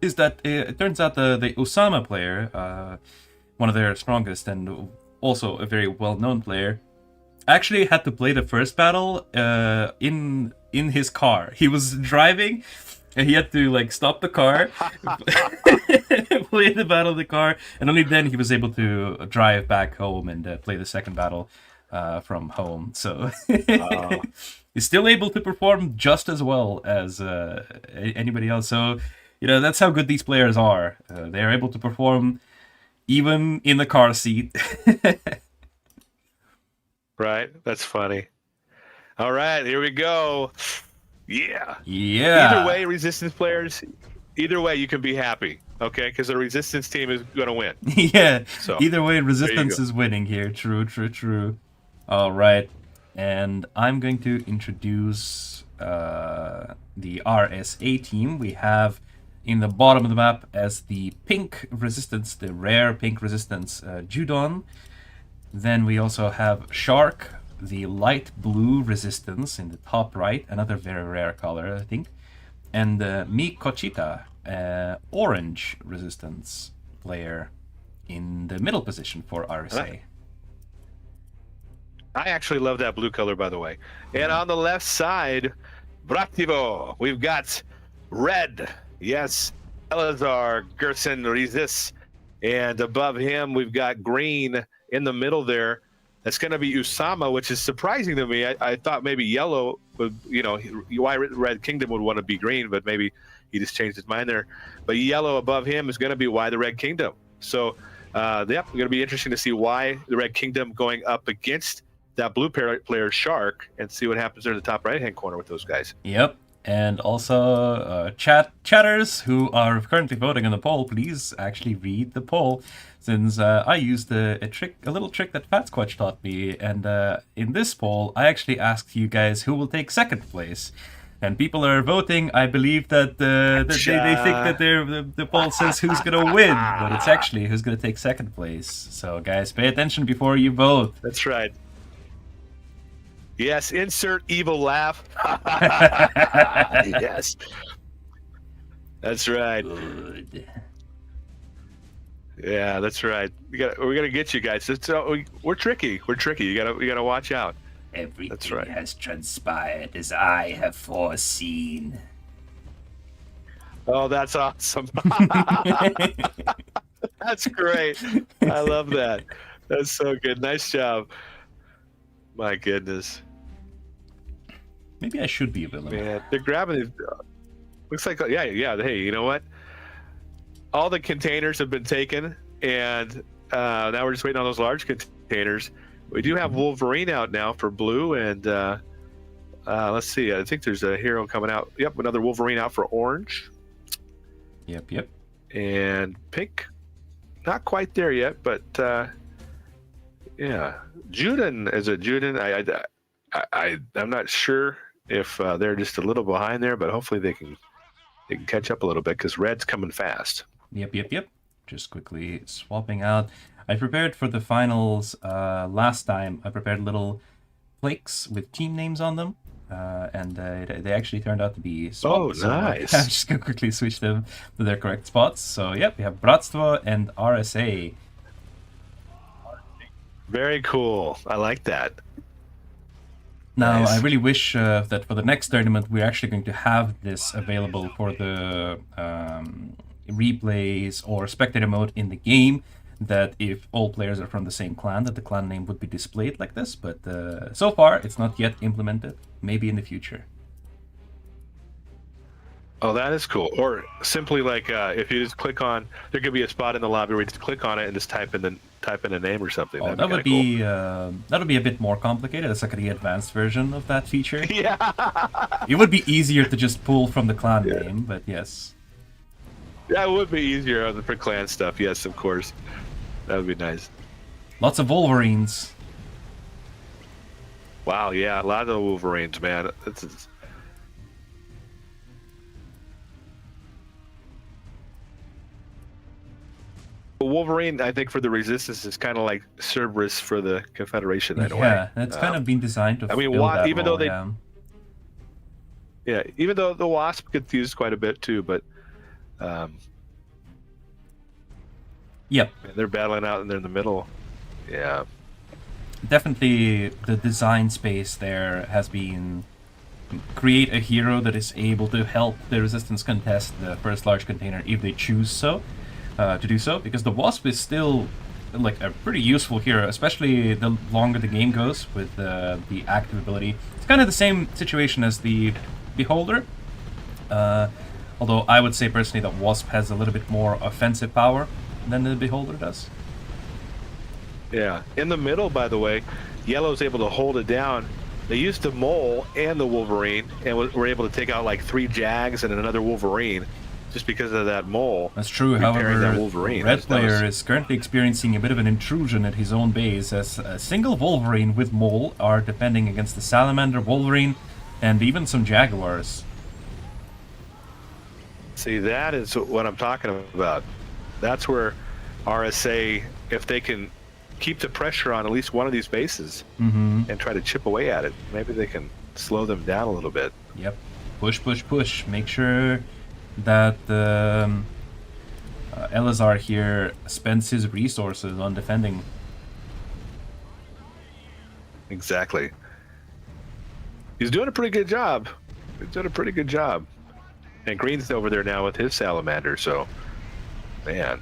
is that it turns out the Osama player, one of their strongest and also a very well-known player, actually had to play the first battle in his car. He was driving and he had to stop the car, play the battle in the car, and only then he was able to drive back home and play the second battle from home. So he's still able to perform just as well as anybody else. So that's how good these players are. They are able to perform even in the car seat. Right, that's funny. All right, here we go. Yeah. Either way, resistance players, you can be happy, okay? Because the resistance team is going to win. Yeah. So, either way, resistance is winning here. True. All right. And I'm going to introduce the RSA team. We have in the bottom of the map as the pink resistance, the rare pink resistance, Judon. Then we also have Shark, the light blue resistance in the top right, another very rare color, I think. And Mi Kochita, orange resistance player in the middle position for RSA. I actually love that blue color, by the way. And on the left side, Bratzivo, we've got red. Yes, Elazar Gerson Resist. And above him, we've got green in the middle there. That's going to be Usama, which is surprising to me. I thought maybe yellow would, why Red Kingdom would want to be green, but maybe he just changed his mind there. But yellow above him is going to be why the Red Kingdom. So Yep, going to be interesting to see why the Red Kingdom going up against that blue player Shark and see what happens there in the top right-hand corner with those guys. Yep. And also, chatters who are currently voting on the poll, please actually read the poll, since I used a little trick that Fat Squatch taught me. And in this poll, I actually asked you guys who will take second place. And people are voting. I believe that, they think that the poll says who's going to win, but it's actually who's going to take second place. So, guys, pay attention before you vote. That's right. Yes, insert evil laugh. Yes. That's right. Good. Yeah, that's right. We're gonna get you guys. We're tricky. We're tricky. You gotta watch out. Everything That's right. has transpired as I have foreseen. Oh, that's awesome. That's great. I love that. That's so good. Nice job. My goodness. Maybe I should be a villain. Man, they're grabbing it. Looks like, yeah. Hey, you know what? All the containers have been taken, and now we're just waiting on those large containers. We do have Wolverine out now for blue, and let's see. I think there's a hero coming out. Yep, another Wolverine out for orange. Yep. And pink, not quite there yet, but yeah. Juden, is it Juden? I'm not sure if they're just a little behind there, but hopefully they can catch up a little bit because red's coming fast. Yep. Just quickly swapping out. I prepared for the finals last time. I prepared little flakes with team names on them, and they actually turned out to be swapped. Oh, nice. So I'm just going to quickly switch them to their correct spots. So, yep, we have Bratstvo and RSA. Very cool. I like that. Now, Nice. I really wish that for the next tournament, we're actually going to have this available for the replays or spectator mode in the game, that if all players are from the same clan, that the clan name would be displayed like this. But so far, it's not yet implemented. Maybe in the future. Oh, that is cool. Or simply like if you just click on, there could be a spot in the lobby where you just click on it and just type in a name or something. Oh, That'd that would be a bit more complicated. It's like the advanced version of that feature. Cool. Yeah. It would be easier to just pull from the clan name, but yes. That would be easier for clan stuff. Yes, of course. That would be nice. Lots of Wolverines. Wow. Yeah, a lot of Wolverines, man. Wolverine, I think, for the Resistance is kind of like Cerberus for the Confederation in a way. Yeah, that's kind of been designed to. I mean, fill that even role, though they, yeah. yeah, even though the Wasp gets used quite a bit too, but Yep, they're battling out and they're in the middle. Yeah, definitely the design space there has been create a hero that is able to help the Resistance contest the first large container if they choose to do so, because the Wasp is still like a pretty useful hero, especially the longer the game goes with the active ability. It's kind of the same situation as the Beholder, although I would say personally that Wasp has a little bit more offensive power than the Beholder does. yeah. In the middle, by the way, Yellow's able to hold it down. They used the Mole and the Wolverine, and were able to take out like 3 Jags and another Wolverine, just because of that Mole. That's true. repairing However, that Wolverine. Red That player was- is currently experiencing a bit of an intrusion at his own base, as a single Wolverine with Mole are defending against the Salamander, Wolverine, and even some Jaguars. See, that is what I'm talking about. That's where RSA, if they can keep the pressure on at least one of these bases and try to chip away at it, maybe they can slow them down a little bit. Yep. Push. Make sure that Elazar here spends his resources on defending. Exactly. He's doing a pretty good job. And Green's over there now with his Salamander, so, man.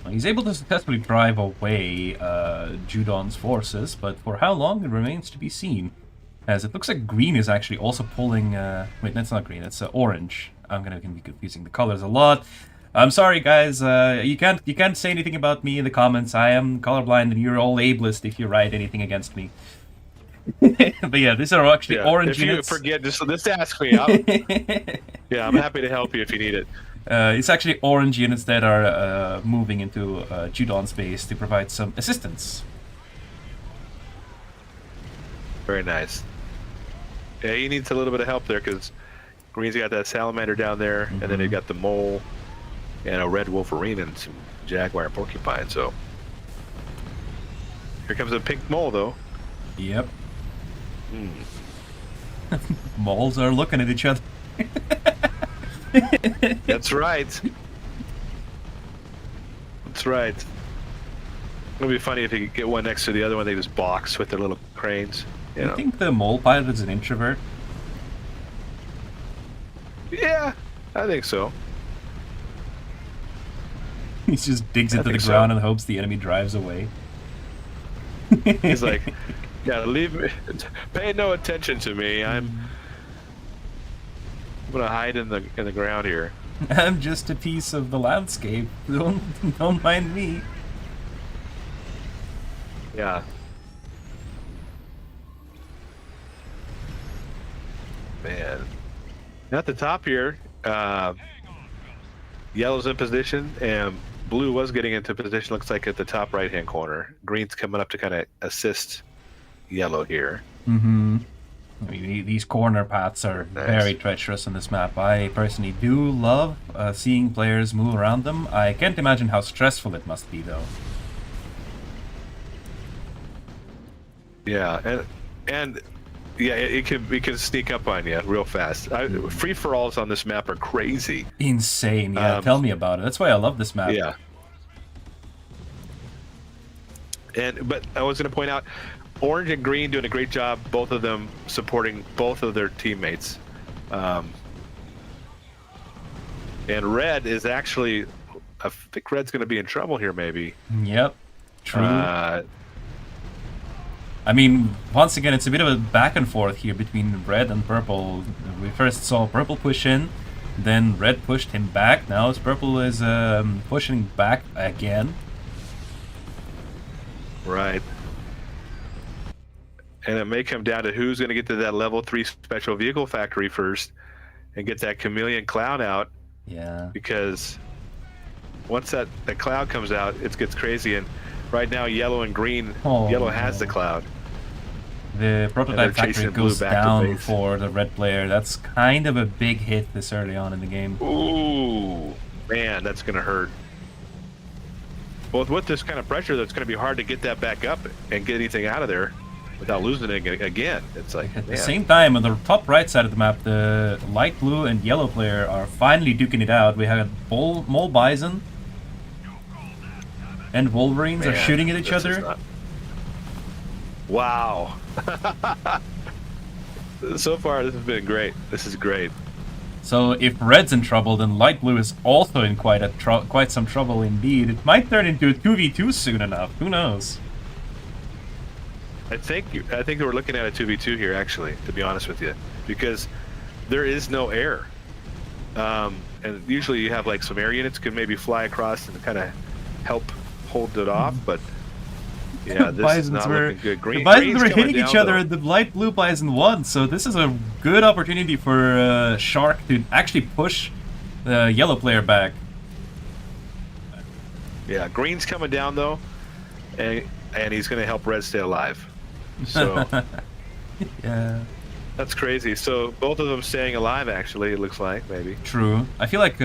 He's able to successfully drive away Judon's forces, but for how long it remains to be seen. As it looks like Green is actually also pulling... wait, that's not Green, that's orange. I'm going to be confusing the colors a lot. I'm sorry, guys. You can't say anything about me in the comments. I am colorblind, and you're all ableist if you write anything against me. But yeah, these are actually orange if you units. forget, just ask me. Yeah, I'm happy to help you if you need it. It's actually orange units that are moving into Judon space to provide some assistance. Very nice. Yeah, he needs a little bit of help there because Green's got that salamander down there, and then they've got the mole and a red wolverine and some jaguar and porcupine. So here comes a pink mole, though. Yep. Moles are looking at each other. That's right. That's right. It'll be funny if you could get one next to the other one. They just box with their little cranes. You know? I think the mole pilot is an introvert. Yeah, I think so. He just digs into the think so. ground and hopes the enemy drives away. He's like, yeah, leave me. Pay no attention to me. I'm gonna hide in the ground here. I'm just a piece of the landscape. Don't mind me. Yeah. Man. At the top here, yellow's in position and blue was getting into position. Looks like at the top right-hand corner. Green's coming up to kind of assist yellow here. Mm-hmm. I mean, these corner paths are very treacherous on this map. I personally do love seeing players move around them. I can't imagine how stressful it must be, though. Yeah, and yeah, it can sneak up on you real fast. Free for alls on this map are crazy. Insane. Yeah, tell me about it. That's why I love this map. Yeah. But I was going to point out, orange and green doing a great job. Both of them supporting both of their teammates. And red is actually, I think red's going to be in trouble here, maybe. Yep. True. I mean, once again, it's a bit of a back and forth here between red and purple. We first saw purple push in, then red pushed him back. Now purple is pushing back again. Right. And it may come down to who's going to get to that level 3 special vehicle factory first and get that chameleon cloud out. Yeah. Because once that cloud comes out, it gets crazy. And right now, yellow and green, yellow has the cloud. The prototype factory goes down for the red player. That's kind of a big hit this early on in the game. Ooh, man, that's going to hurt. Well, with this kind of pressure, that's going to be hard to get that back up and get anything out of there without losing it again. It's like, at the same time, on the top right side of the map, the light blue and yellow player are finally duking it out. We have mole bison and wolverines are shooting at each other. Wow. So far, this has been great. This is great. So if red's in trouble, then light blue is also in quite some trouble indeed. It might turn into a 2v2 soon enough. Who knows? I think we're looking at a 2v2 here, actually, to be honest with you, because there is no air. And usually you have like some air units can maybe fly across and kind of help hold it off, but yeah, this is not looking good. The bisons were hitting each other, and the light blue bison won, so this is a good opportunity for Shark to actually push the yellow player back. Yeah, green's coming down though, and he's going to help red stay alive. So yeah, that's crazy. So both of them staying alive, actually, it looks like, maybe. True. I feel like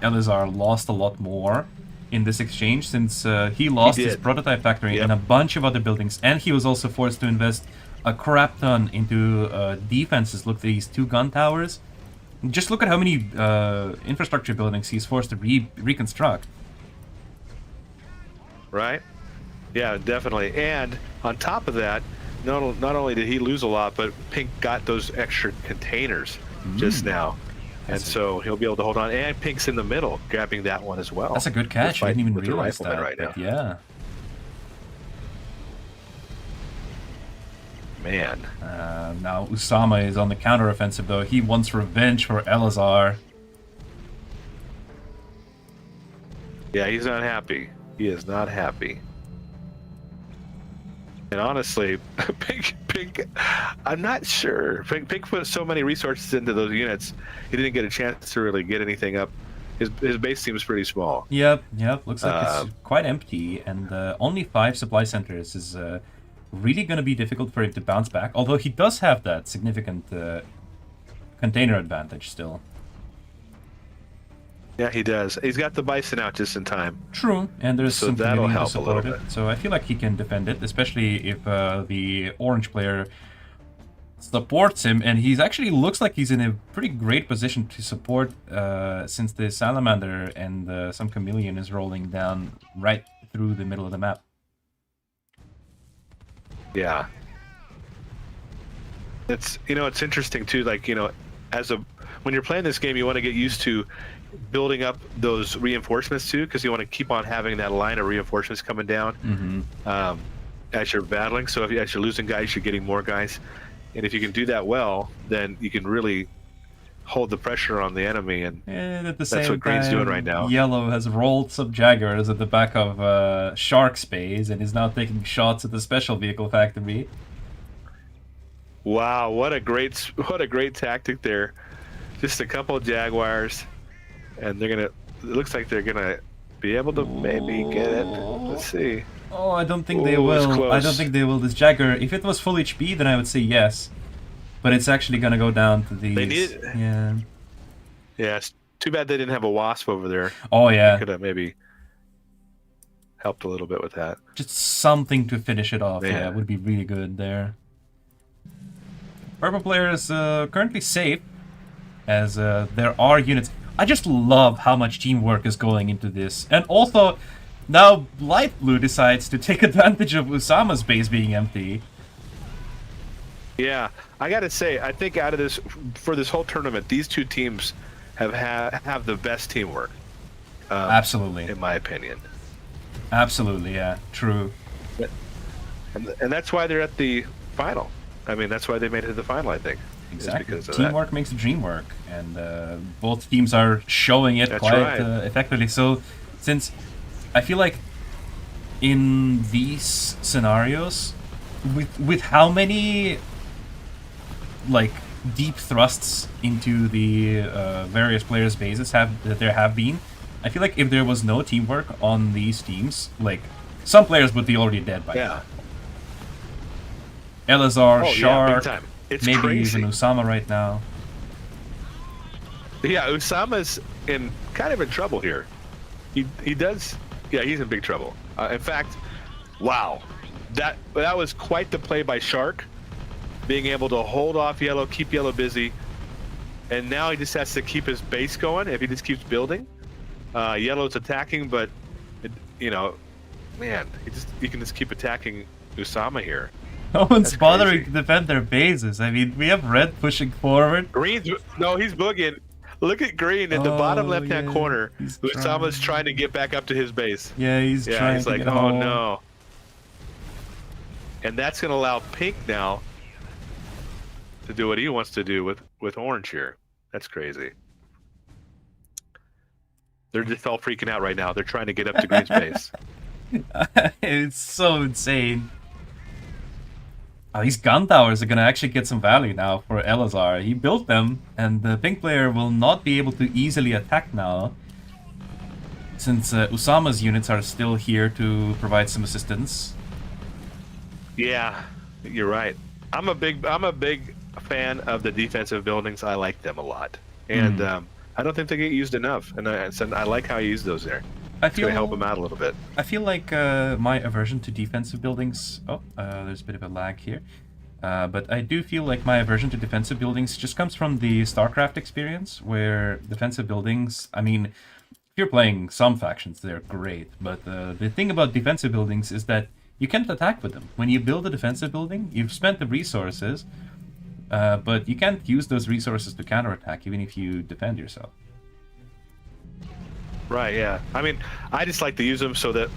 Elazar lost a lot more in this exchange since he lost his prototype factory and a bunch of other buildings, and he was also forced to invest a crap ton into defenses. Look at these 2 gun towers. Just look at how many infrastructure buildings he's forced to reconstruct. Right? Yeah, definitely. And on top of that, not only did he lose a lot, but Pink got those extra containers just now. And so he'll be able to hold on. And Pink's in the middle, grabbing that one as well. That's a good catch. I didn't even realize that. Right now. Yeah. Man. Now Usama is on the counteroffensive, though. He wants revenge for Elazar. Yeah, he's not happy. He is not happy. And honestly, Pink, I'm not sure. Pink put so many resources into those units, he didn't get a chance to really get anything up. His base seems pretty small. Yep. Looks like it's quite empty, and only 5 supply centers is really going to be difficult for him to bounce back. Although he does have that significant container advantage still. Yeah, he does. He's got the Bison out just in time. True, and there's So some that'll community to help a support little it. So I feel like he can defend it, especially if the orange player supports him, and he's actually looks like he's in a pretty great position to support since the salamander and some chameleon is rolling down right through the middle of the map. Yeah. It's it's interesting too. Like when you're playing this game, you want to get used to building up those reinforcements too, because you want to keep on having that line of reinforcements coming down as you're battling. So as you're losing guys, you're getting more guys, and if you can do that well, then you can really hold the pressure on the enemy. And at the that's same what Green's doing right now. Yellow has rolled some Jaguars at the back of Shark's base and is now taking shots at the special vehicle factory. Wow, what a great tactic there. Just a couple of Jaguars, and it looks like they're gonna be able to maybe get it. Let's see. Oh, I don't think they it's will. close. I don't think they will. This Jaguar, if it was full HP, then I would say yes. But it's actually gonna go down to these. They need it. Yeah. Yeah, it's too bad they didn't have a Wasp over there. Oh yeah. Could have maybe helped a little bit with that. Just something to finish it off. Yeah. Yeah, would be really good there. Purple player is currently safe, as there are units. I just love how much teamwork is going into this. And also, now Light Blue decides to take advantage of Usama's base being empty. Yeah, I gotta say, I think out of this, for this whole tournament, these two teams have the best teamwork. Absolutely. In my opinion. Absolutely, yeah, true. And that's why they're at the final. I mean, that's why they made it to the final, I think. Exactly. Teamwork makes the dream work, and both teams are showing it quite effectively. So, since I feel like in these scenarios, with how many like deep thrusts into the various players' bases that there have been, I feel like if there was no teamwork on these teams, like some players would be already dead by now. Elazar, Shark, yeah, it's maybe crazy. even Usama right now. Yeah, Usama's kind of in trouble here. He does. Yeah, he's in big trouble. In fact, wow, that was quite the play by Shark, being able to hold off Yellow, keep Yellow busy, and now he just has to keep his base going. If he just keeps building, Yellow's attacking, but man, you can just keep attacking Usama here. No one's bothering to defend their bases. I mean, we have Red pushing forward. He's boogieing. Look at Green in the bottom left-hand corner. Usama's trying to get back up to his base. Yeah, he's trying. He's like, oh no. And that's going to allow Pink now to do what he wants to do with Orange here. That's crazy. They're just all freaking out right now. They're trying to get up to Green's base. It's so insane. Oh, these gun towers are going to actually get some value now for Elazar. He built them, and the pink player will not be able to easily attack now, since Usama's units are still here to provide some assistance. Yeah, you're right. I'm a big fan of the defensive buildings. I like them a lot, and I don't think they get used enough. And I like how you use those there. It's going to help them out a little bit. I feel like my aversion to defensive buildings... Oh, there's a bit of a lag here. But I do feel like my aversion to defensive buildings just comes from the StarCraft experience, where defensive buildings... I mean, if you're playing some factions, they're great. But the thing about defensive buildings is that you can't attack with them. When you build a defensive building, you've spent the resources, but you can't use those resources to counterattack, even if you defend yourself. Right, yeah. I mean, I just like to use them so that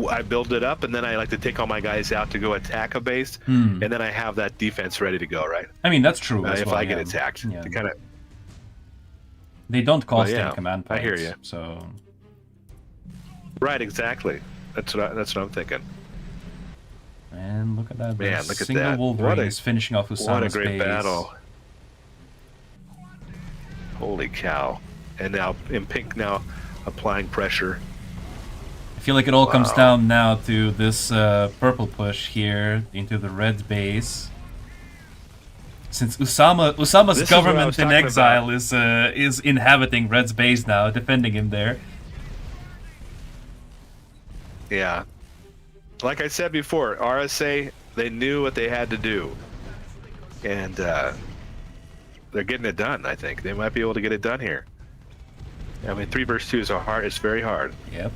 I build it up, and then I like to take all my guys out to go attack a base, and then I have that defense ready to go, right? I mean, that's true as if well, I get attacked. Yeah. To kind of... They don't cost any command points. I hear you. So Right, exactly. That's what I'm thinking. And look at that. Man, The look at single that. Wolverine is finishing off What a Usama's great base. battle. Holy cow. And now in pink now applying pressure. I feel like it all comes Wow. down now to this purple push here into the red base. Since Usama's This is what I government was in talking exile about. is inhabiting Red's base now, defending him there. Yeah. Like I said before, RSA, they knew what they had to do. And they're getting it done, I think. They might be able to get it done here. I mean, 3 versus 2 is it's very hard. Yep.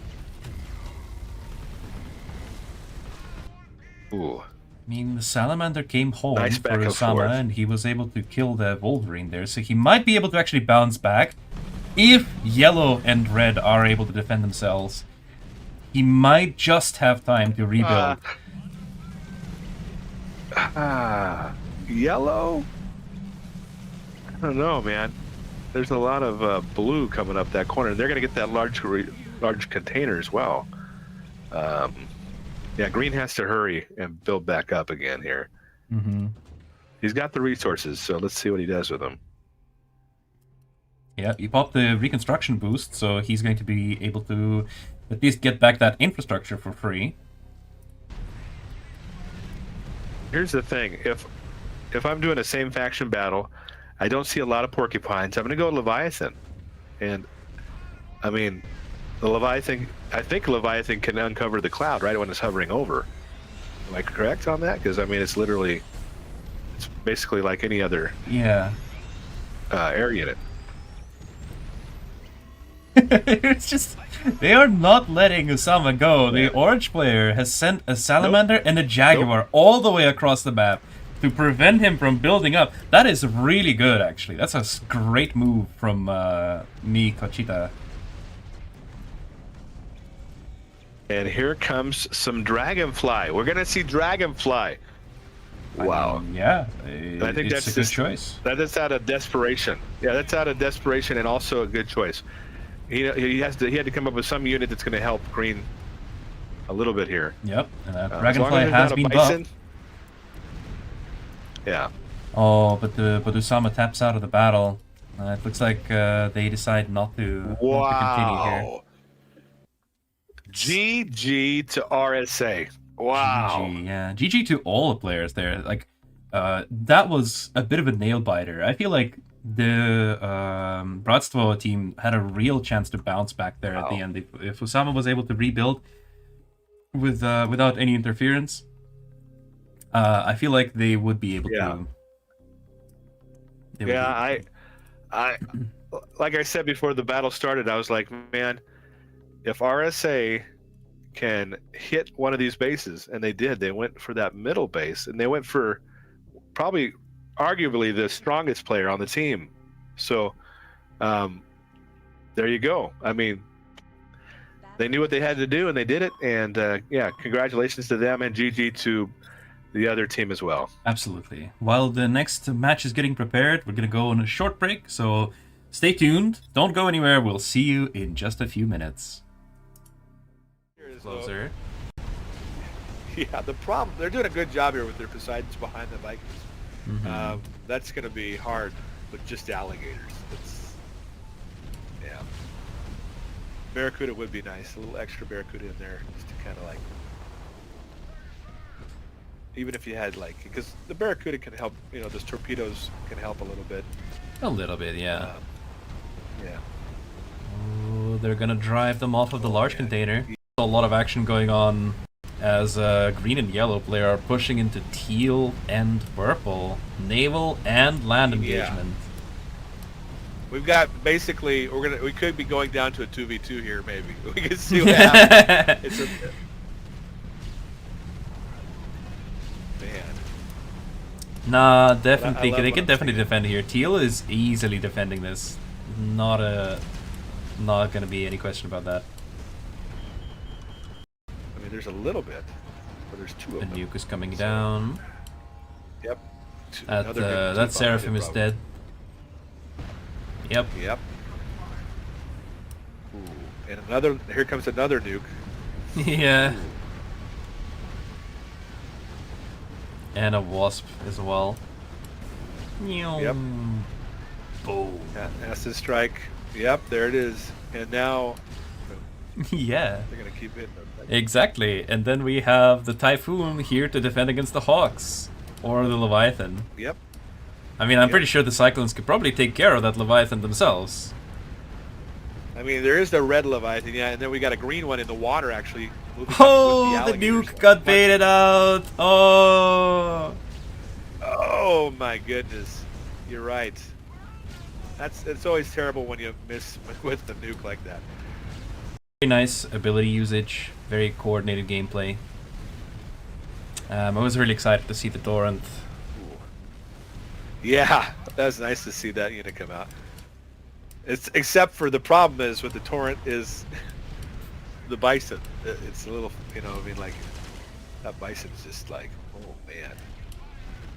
Ooh. I mean, the Salamander came home Nice for back and Usama, forth. and he was able to kill the Wolverine there, so he might be able to actually bounce back. If Yellow and Red are able to defend themselves, he might just have time to rebuild. Yellow? I don't know, man. There's a lot of blue coming up that corner. They're going to get that large container as well. Yeah, green has to hurry and build back up again here. Mm-hmm. He's got the resources, so let's see what he does with them. Yeah, he popped the reconstruction boost, so he's going to be able to at least get back that infrastructure for free. Here's the thing. If I'm doing a same faction battle, I don't see a lot of porcupines. I'm going to go Leviathan. And, I mean, the Leviathan, I think Leviathan can uncover the cloud right when it's hovering over. Am I correct on that? Because, I mean, it's basically like any other Yeah. air unit. It's just, they are not letting Usama go. The orange player has sent a Salamander and a Jaguar all the way across the map to prevent him from building up. That is really good, actually. That's a great move from me, Kochita. And here comes some Dragonfly. We're going to see Dragonfly. Wow. I mean, yeah, I think it's that's a good just choice. That's out of desperation. Yeah, that's out of desperation and also a good choice. He had to come up with some unit that's going to help green a little bit here. Yep, and that As long Dragonfly as there's has not a been bison. buffed. Yeah. Oh, but Usama taps out of the battle. It looks like they decide not to continue here. Wow. GG to RSA. Wow. GG, yeah. GG to all the players there. Like, that was a bit of a nail biter. I feel like the Bratstvo team had a real chance to bounce back there at the end. If Usama was able to rebuild with without any interference, I feel like they would be able to. I like I said before the battle started, I was like, man, if RSA can hit one of these bases, and they did, they went for that middle base, and they went for probably arguably the strongest player on the team. So there you go. I mean, they knew what they had to do, and they did it. And yeah, congratulations to them, and GG to the other team as well. Absolutely. While the next match is getting prepared, we're going to go on a short break, so stay tuned. Don't go anywhere. We'll see you in just a few minutes. Closer. Yeah, the problem, they're doing a good job here with their Poseidons behind the Vikings. Mm-hmm. That's going to be hard with just alligators. Yeah. Barracuda would be nice. A little extra Barracuda in there just to kind of like, even if you had like, because the Barracuda can help, you know, those torpedoes can help a little bit. A little bit, yeah. Yeah. Oh, they're gonna drive them off of the large container. A lot of action going on as green and yellow player are pushing into teal and purple. Naval and land engagement. We've got basically, we could be going down to a 2v2 here maybe. We can see what happens. Man. Nah, definitely. They can definitely defend here. Teal is easily defending this. Not gonna be any question about that. I mean, there's a little bit, but there's two of The them. nuke is coming down. Yep. That Seraphim is dead. Yep. Yep. Ooh. And here comes another nuke. Yeah. And a wasp as well. Yep. Boom. Acid strike. Yep, there it is. And now Yeah. they're gonna keep hitting them. Exactly. And then we have the Typhoon here to defend against the Hawks. Or the Leviathan. Yep. I mean, I'm Yep. pretty sure the Cyclones could probably take care of that Leviathan themselves. I mean, there is the red Leviathan, yeah, and then we got a green one in the water, actually. moving up Oh, with the alligators. nuke got baited out. Oh. Oh my goodness, you're right. It's always terrible when you miss with the nuke like that. Very nice ability usage, very coordinated gameplay. I was really excited to see the Torrent. Yeah, that was nice to see that unit come out. Except for the problem is with the Torrent is the Bison. It's a little, I mean, like that Bison is just like, oh man.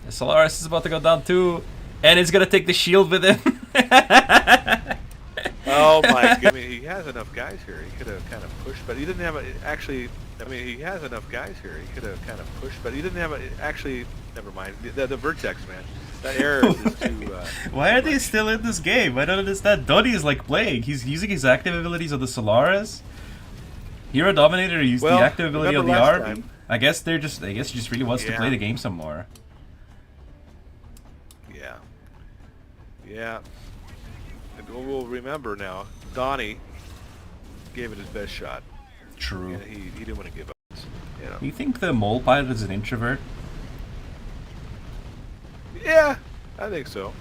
The Solaris is about to go down too, and it's gonna take the shield with him. Oh my god! I mean, he has enough guys here. He could have kind of pushed, but he didn't have actually. I mean, he has enough guys here. He could have kind of pushed, but he didn't have actually. Never mind. The Vertex, man. That error is just too. Why are they still in this game? I don't understand. Donnie is like playing. He's using his active abilities on the Solaris. Hero Dominator used the active ability on the Army. I guess he just really wants to play the game some more. Yeah. Yeah. And we'll remember now. Donnie gave it his best shot. True. And he didn't want to give up. You know. Do you think the mole pilot is an introvert? Yeah, I think so.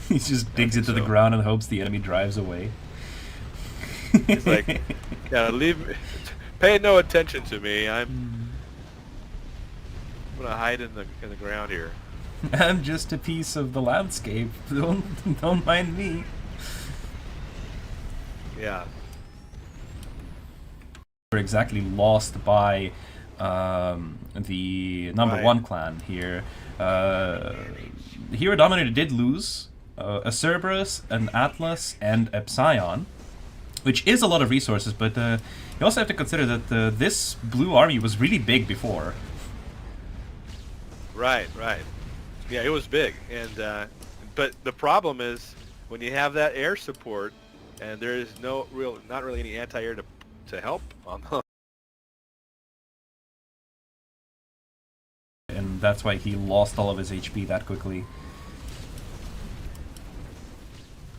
He just digs into the ground and hopes the enemy drives away. He's like, yeah, leave me. Pay no attention to me. I'm gonna hide in the ground here. I'm just a piece of the landscape. Don't mind me. Yeah. We're exactly lost by the number one clan here. Hero Dominator did lose a Cerberus, an Atlas, and a Psion, which is a lot of resources, but you also have to consider that this blue army was really big before. Right. Yeah, it was big, and but the problem is when you have that air support, and there is not really any anti-air to help on the. And that's why he lost all of his HP that quickly.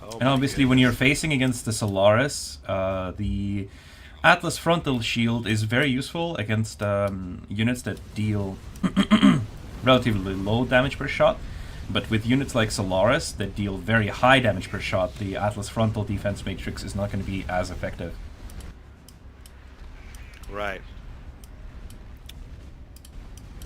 Oh, and obviously when you're facing against the Solaris, the Atlas frontal shield is very useful against units that deal relatively low damage per shot. But with units like Solaris that deal very high damage per shot, the Atlas frontal defense matrix is not going to be as effective. Right.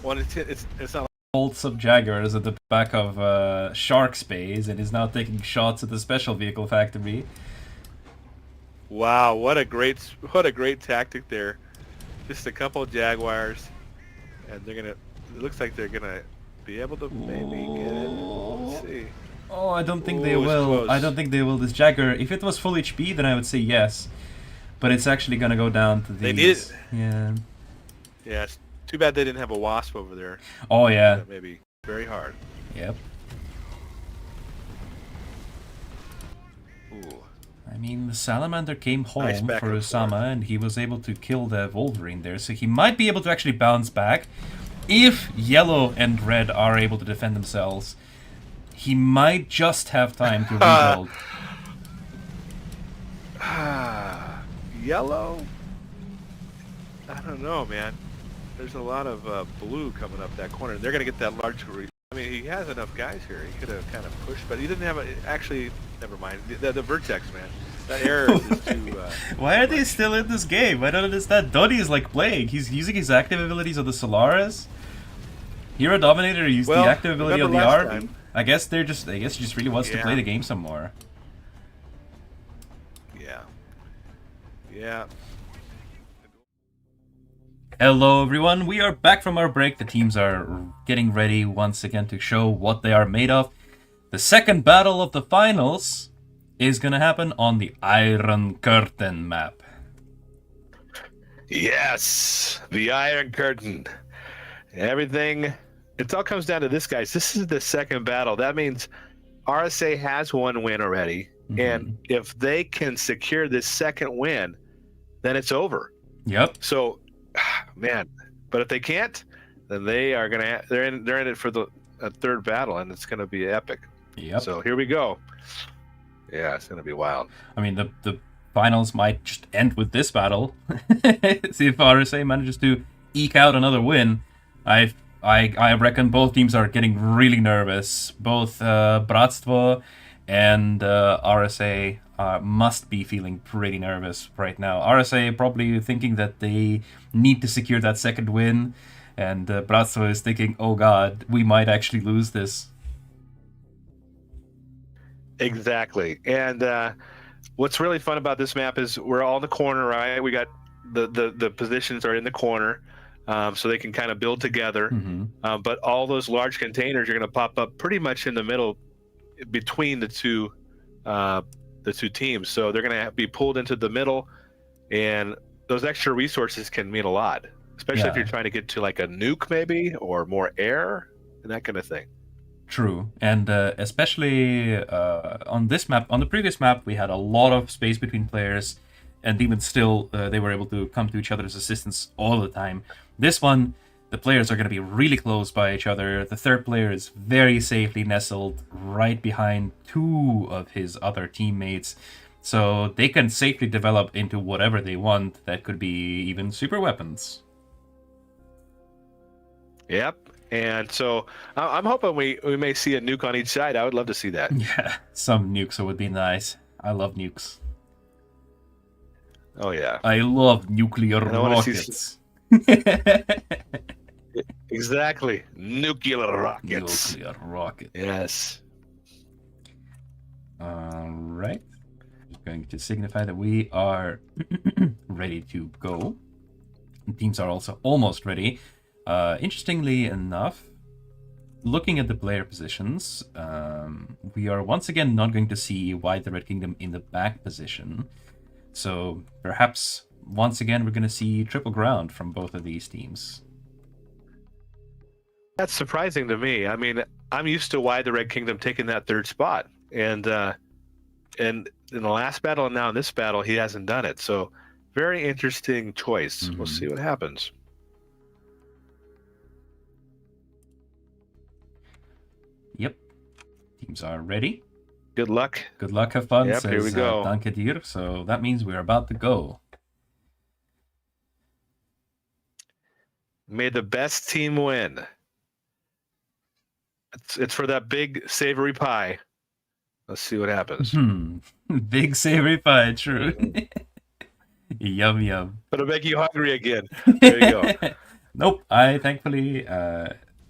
Well, it's not. Old Sub-Jagger is at the back of Shark's base and is now taking shots at the special vehicle factory. Wow, what a great tactic there. Just a couple of Jaguars, and they're gonna. It looks like they're gonna be able to maybe get it. Let's see. Oh, I don't think they will. Close. I don't think they will. This Jagger, if it was full HP, then I would say yes. But it's actually gonna go down to these. They did. Yeah. Yeah, it's too bad they didn't have a Wasp over there. Oh yeah. That may be very hard. Yep. Ooh. I mean, the Salamander came home Nice back for and Osama, forth. and he was able to kill the Wolverine there, so he might be able to actually bounce back. If Yellow and Red are able to defend themselves, he might just have time to rebuild. Yellow? I don't know, man. There's a lot of blue coming up that corner. They're going to get that large... I mean, he has enough guys here. He could have kind of pushed, but he didn't have... Actually, never mind. The Vertex, man. That error is just too... Why are they still in this game? I don't understand. Donnie is like playing. He's using his active abilities on the Solaris. Hero Dominator used the active ability on the Army. I guess he just really wants to play the game some more. Yeah. Hello everyone, we are back from our break. The teams are getting ready once again to show what they are made of. The second battle of the finals is going to happen on the Iron Curtain map. Yes, the Iron Curtain. Everything. It all comes down to this, guys. This is the second battle. That means RSA has one win already, and if they can secure this second win, then it's over. Yep. So, man, but if they can't, then they are gonna. They're in it for the third battle, and it's gonna be epic. Yep. So here we go. Yeah, it's gonna be wild. I mean, the finals might just end with this battle. See if RSA manages to eke out another win. I reckon both teams are getting really nervous. Both Bratstvo and RSA must be feeling pretty nervous right now. RSA probably thinking that they need to secure that second win, and Bratstvo is thinking, oh god, we might actually lose this. Exactly. And what's really fun about this map is we're all in the corner, right? We got the positions are in the corner, so they can kind of build together. But all those large containers are going to pop up pretty much in the middle between the two teams. So they're going to be pulled into the middle, and those extra resources can mean a lot, especially if you're trying to get to like a nuke maybe, or more air and that kind of thing. True, and especially on this map, on the previous map, we had a lot of space between players, and even still, they were able to come to each other's assistance all the time. This one, the players are going to be really close by each other. The third player is very safely nestled right behind two of his other teammates, so they can safely develop into whatever they want. That could be even super weapons. Yep. And so I'm hoping we may see a nuke on each side. I would love to see that. Yeah, some nukes would be nice. I love nukes. Oh, yeah. I love nuclear rockets. Exactly. Nuclear rockets. Nuclear rocket. Yes. All right. Just going to signify that we are ready to go. The teams are also almost ready. Interestingly enough, looking at the player positions, we are once again not going to see Wide the Red Kingdom in the back position. So perhaps once again we're going to see triple ground from both of these teams. That's surprising to me. I mean, I'm used to Wide the Red Kingdom taking that third spot. And in the last battle and now in this battle, he hasn't done it. So very interesting choice. We'll see what happens. Yep. Teams are ready. Good luck. Good luck, have fun, Yep, says here we go. Danke dir. So that means we're about to go. May the best team win. It's for that big savory pie. Let's see what happens. Big savory pie, true. Yum, yum. It'll make you hungry again. There you go. Nope, I thankfully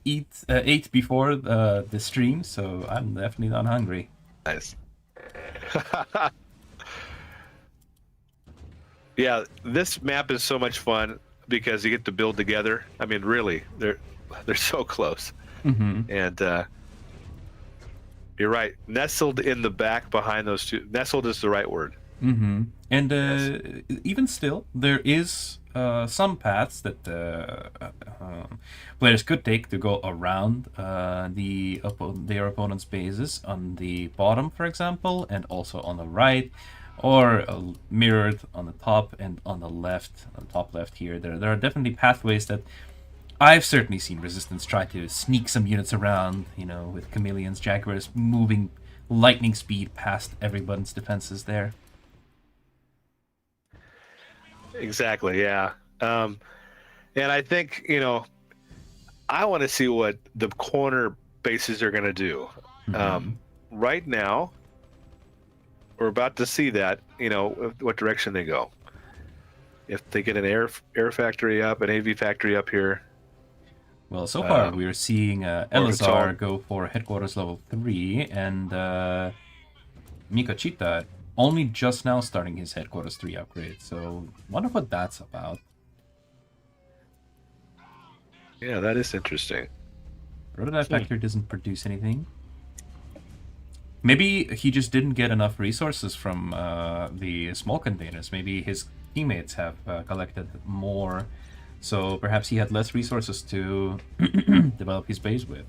ate before the stream, so I'm definitely not hungry. Nice. Yeah, this map is so much fun because you get to build together. I mean, really, they're so close. And you're right. Nestled in the back behind those two. Nestled is the right word. And even still, there is some paths that players could take to go around their opponent's bases on the bottom, for example, and also on the right, or mirrored on the top and on the left, on the top left here. There are definitely pathways that I've certainly seen Resistance try to sneak some units around, you know, with Chameleons, Jaguars moving lightning speed past everyone's defenses there. Exactly, yeah. And I think, you know, I want to see what the corner bases are going to do. Right now, we're about to see that, you know, what direction they go. If they get an air factory up, an AV factory up here. Well, so far we're seeing Elazar go for headquarters level 3, and Mikachita only just now starting his headquarters 3 upgrade. So, wonder what that's about. Yeah, that is interesting. Prototype factory doesn't produce anything. Maybe he just didn't get enough resources from the small containers. Maybe his teammates have collected more, so perhaps he had less resources to develop his base with.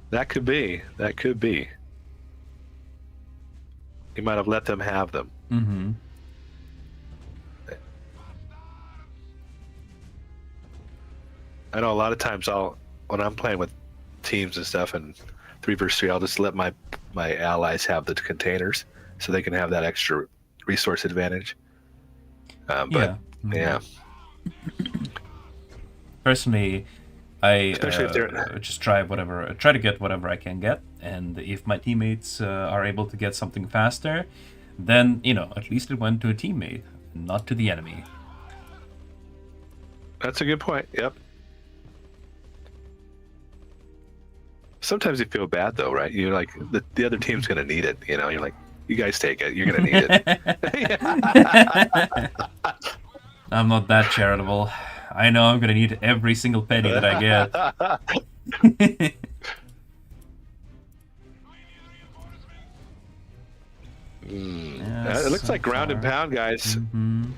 That could be. That could be. He might have let them have them. Mm-hmm. I know a lot of times when I'm playing with teams and stuff and 3 versus 3, I'll just let my allies have the containers so they can have that extra resource advantage. But Yeah. yeah, Personally, I Especially if they're- just try to get whatever I can get, and if my teammates are able to get something faster, then at least it went to a teammate, not to the enemy. that's a good point. Yep. Sometimes you feel bad though, right? You're like the other team's gonna need it. You're like, you guys take it. You're gonna need it. I'm not that charitable. I know I'm gonna need every single penny that I get. Yeah, It looks so like ground and far. pound, guys. Mhm.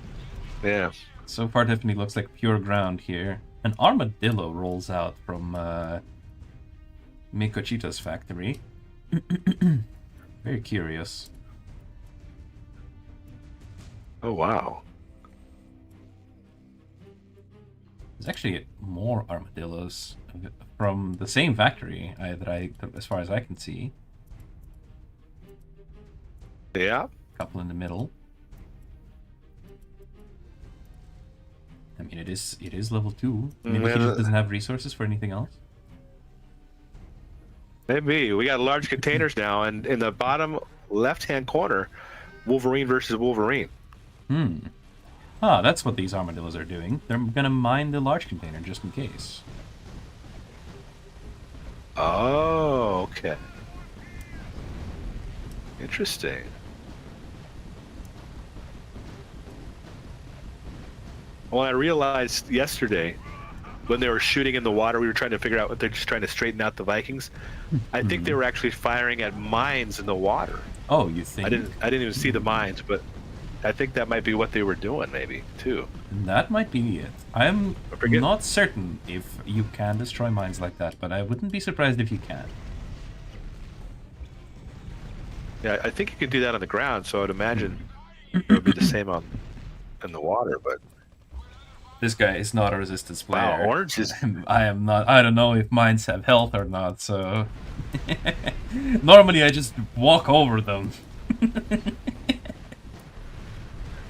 Yeah. So far, definitely looks like pure ground here. An armadillo rolls out from Mikochita's factory. Very curious. Oh wow. There's actually more armadillos from the same factory, as far as I can see. Yeah. Couple in the middle. I mean, it is level 2. Maybe he just doesn't have resources for anything else. Maybe. We got large containers now, and in the bottom left-hand corner, Wolverine versus Wolverine. Ah, that's what these armadillos are doing. They're gonna mine the large container just in case. Oh, okay. Interesting. Well, I realized yesterday when they were shooting in the water, we were trying to figure out what they're just trying to straighten out the Vikings. I think they were actually firing at mines in the water. Oh, you think? I didn't even see the mines, but I think that might be what they were doing, maybe too. That might be it. I'm forget- not certain if you can destroy mines like that, but I wouldn't be surprised if you can. Yeah, I think you could do that on the ground, so I'd imagine it would be the same in the water. But This guy is not a resistance wow, player. orange is I am not. I don't know if mines have health or not, so... Normally I just walk over them.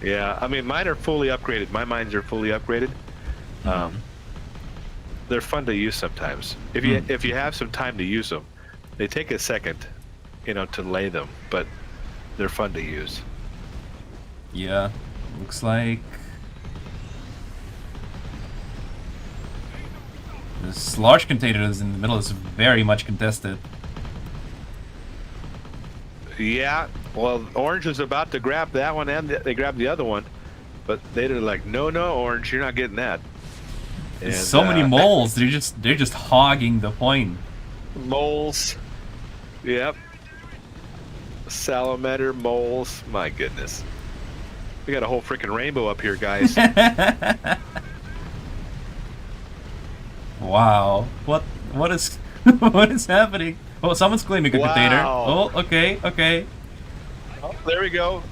yeah. I mean, mine are fully upgraded. My mines are fully upgraded. They're fun to use sometimes. If you have some time to use them, they take a second, to lay them, but they're fun to use. Yeah, looks like... This large container is in the middle is very much contested. Yeah, well, Orange was about to grab that one, and they grabbed the other one, but they're like, no, Orange, you're not getting that. And, There's so many moles. They're just hogging the point. moles. Yep. Salamander moles. My goodness. We got a whole freaking rainbow up here, guys. Wow. What is what is happening? Oh, someone's claiming a container. Wow. Oh, okay. Oh, there we go.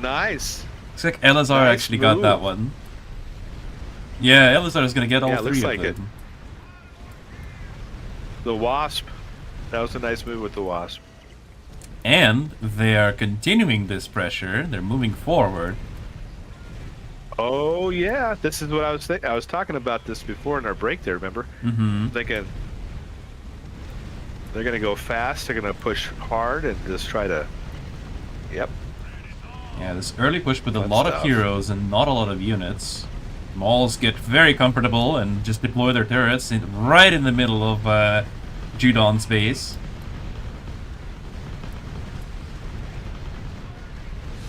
Nice. Looks like Elazar Nice actually got move. that one. Yeah, Elazar is gonna get all Yeah, it three looks of like it. them. The Wasp. That was a nice move with the Wasp. And they are continuing this pressure. They're moving forward. Oh yeah, this is what I was thinking. I was talking about this before in our break there, remember? Mm-hmm. Thinking they're gonna go fast, they're gonna push hard and just try to Yep. Yeah, this early push with a Good lot of stuff. heroes and not a lot of units. Mauls get very comfortable and just deploy their turrets right in the middle of Judon's base.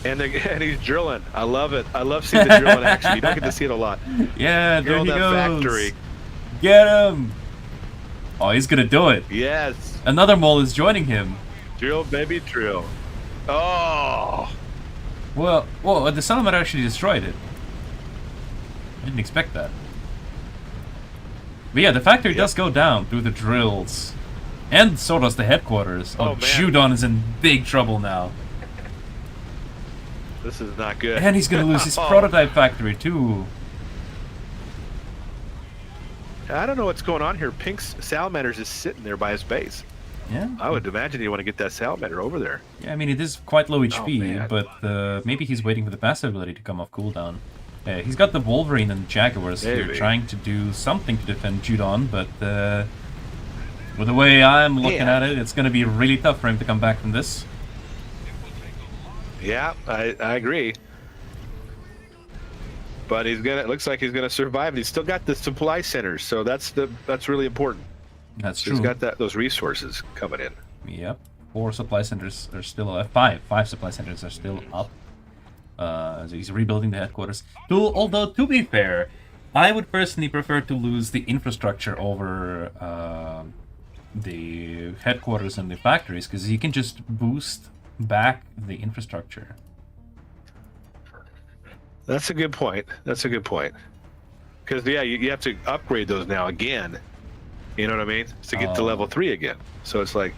And he's drilling. I love it. I love seeing the drill in action. You don't get to see it a lot. Yeah, there Drill he that goes. factory. Get him! Oh, he's gonna do it. Yes. Another mole is joining him. Drill, baby, drill. Oh. Well, the salamander actually destroyed it. I didn't expect that. But yeah, the factory does go down through the drills. And so does the headquarters. Oh, Oh, man. Showdown is in big trouble now. This is not good. And he's gonna lose his prototype factory too. I don't know what's going on here. Pink's Salamander's just sitting there by his base. Yeah. I would imagine you want to get that Salamander over there. Yeah, I mean, it is quite low HP, man. but maybe he's waiting for the passive ability to come off cooldown. He's got the Wolverine and Jaguars here Maybe. trying to do something to defend Judon, but with the way I'm looking at it, it's going to be really tough for him to come back from this. Yeah, I agree. But he's gonna. It looks like he's gonna survive. He's still got the supply centers, so that's really important. That's true. He's got those resources coming in. Yep. 4 supply centers are still... 5 supply centers are still up. So he's rebuilding the headquarters. Although, to be fair, I would personally prefer to lose the infrastructure over the headquarters and the factories, because you can just boost back the infrastructure. That's a good point. That's a good point. Because yeah, you have to upgrade those now again. You know what I mean? To get to level 3 again. So it's like,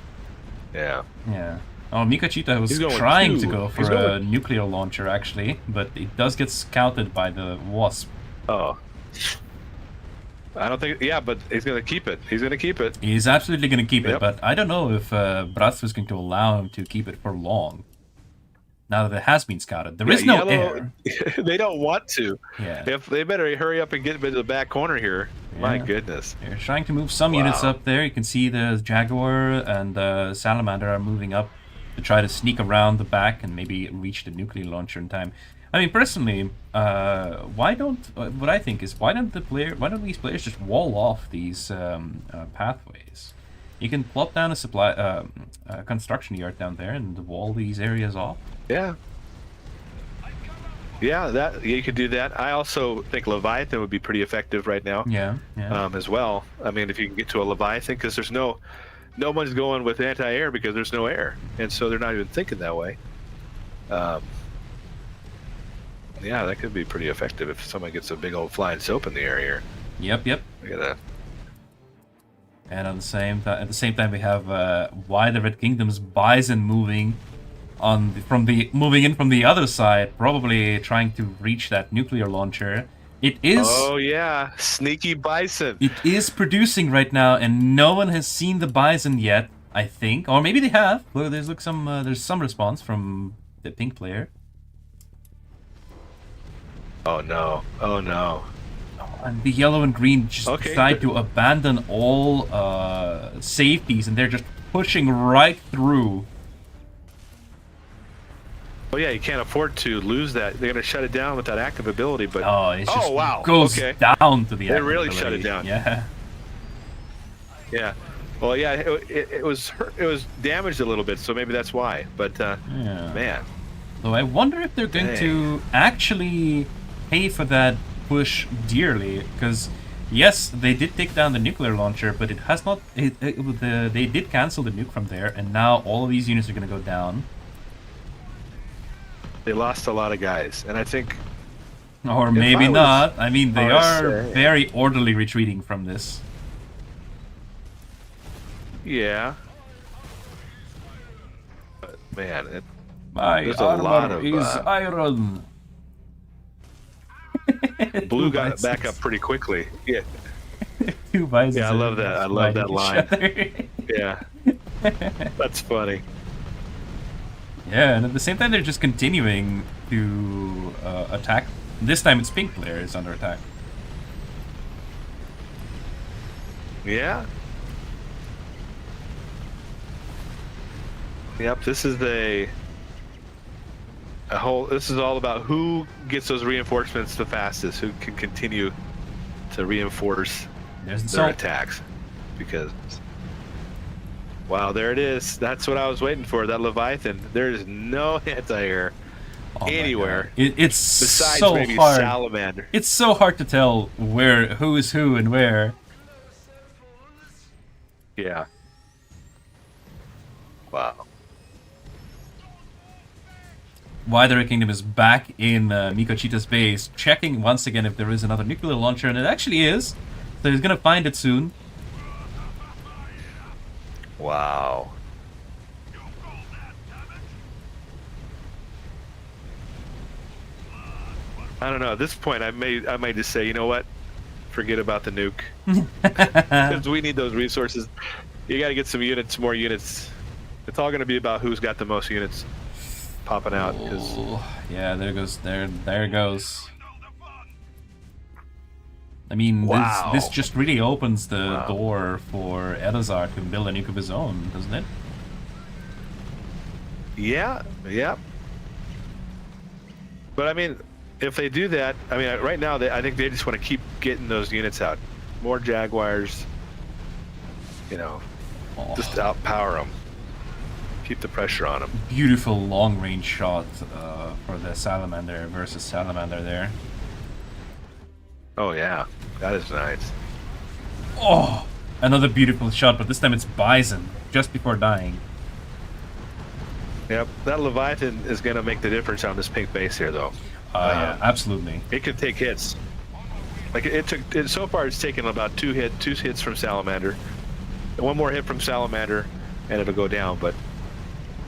yeah. Yeah. Oh, Mikachita was He's going trying to two. go for He's a going- nuclear launcher, actually, but it does get scouted by the Wasp. Oh. I don't think. Yeah, but he's gonna keep it. He's gonna keep it. He's absolutely going to keep it, Yep. but I don't know if Bratz was going to allow him to keep it for long. Now that it has been scouted. There is no air. They don't want to. Yeah. If they better hurry up and get into the back corner here. My Yeah. goodness. They're trying to move some units up there. You can see the Jaguar and Salamander are moving up to try to sneak around the back and maybe reach the nuclear launcher in time. I mean, personally, why don't these players just wall off these pathways? You can plop down a supply construction yard down there and wall these areas off. Yeah. Yeah, you could do that. I also think Leviathan would be pretty effective right now. Yeah, yeah. As well. I mean, if you can get to a Leviathan, because there's no one's going with anti-air because there's no air, and so they're not even thinking that way. Yeah, that could be pretty effective if someone gets a big old flying soap in the air here. Yep. Look at that. And at the same time, we have why the Red Kingdom's Bison moving moving in from the other side, probably trying to reach that nuclear launcher. It is. Oh yeah, sneaky Bison. It is producing right now, and no one has seen the Bison yet. I think, or maybe they have. Look, there's some response from the pink player. Oh no! Oh no! And the yellow and green just decide to abandon all safeties, and they're just pushing right through. Oh yeah, you can't afford to lose that. They're gonna shut it down with that active ability, but It just wow, goes okay. down to the. They really ability. shut it down. Yeah. Yeah. Well, yeah, it was damaged a little bit, so maybe that's why. But man, So I wonder if they're going to actually pay for that push dearly, because yes, they did take down the nuclear launcher, but it has not. They did cancel the nuke from there, and now all of these units are going to go down. they lost a lot of guys, and I think. Or maybe not. I mean, they are say. very orderly retreating from this. Yeah. But man, My there's a lot of is iron. Blue got back up pretty quickly. Yeah. Two bisons. Yeah, I love that. I love that line. line. Yeah. That's funny. Yeah, and at the same time, they're just continuing to attack. This time, it's pink player is under attack. Yeah. Yep. This is this is all about who gets those reinforcements the fastest, who can continue to reinforce their attacks. Because, wow, there it is. That's what I was waiting for. That Leviathan. There is no anti-air anywhere. It's besides so maybe hard. Salamander. It's so hard to tell who is who and where. Yeah. Wow. Wider Kingdom is back in Mikochita's base, checking once again if there is another nuclear launcher, and it actually is. So he's gonna find it soon. Wow. I don't know. At this point, I may just say, you know what? Forget about the nuke. Because we need those resources. You got to get some units, more units. It's all going to be about who's got the most units popping out. Oh, yeah, there goes, there it goes. I mean, Wow. this just really opens the door for Edazar to build a nuke of his own, doesn't it? Yeah, yeah. But I mean, if they do that, I mean, right now, I think they just want to keep getting those units out. More Jaguars, you know, just to outpower them. Keep the pressure on them. Beautiful long-range shot for the Salamander versus Salamander there. Oh, yeah. That is nice. Oh, another beautiful shot, but this time it's Bison, just before dying. Yep, that Leviathan is going to make the difference on this pink base here, though. Yeah, absolutely. It could take hits. Like so far, it's taken about two hits from Salamander, one more hit from Salamander, and it'll go down. But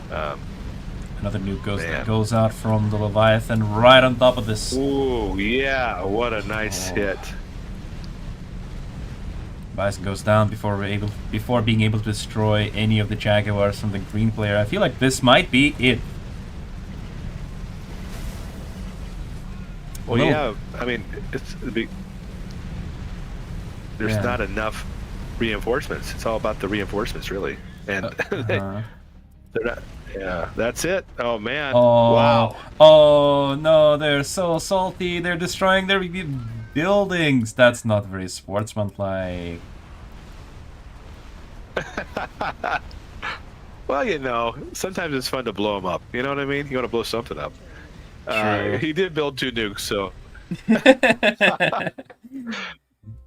another nuke goes out from the Leviathan right on top of this. Ooh, yeah, what a nice hit. Bison goes down before being able to destroy any of the Jaguars from the green player. I feel like this might be it. Well, yeah, I mean, there's not enough reinforcements. It's all about the reinforcements, really. And they're not. Yeah, that's it. Oh man! Oh, wow! Oh no, they're so salty. They're destroying their buildings. That's not very sportsmanlike. Well, you know, sometimes it's fun to blow them up. You know what I mean? You want to blow something up. True. He did build 2 nukes, so.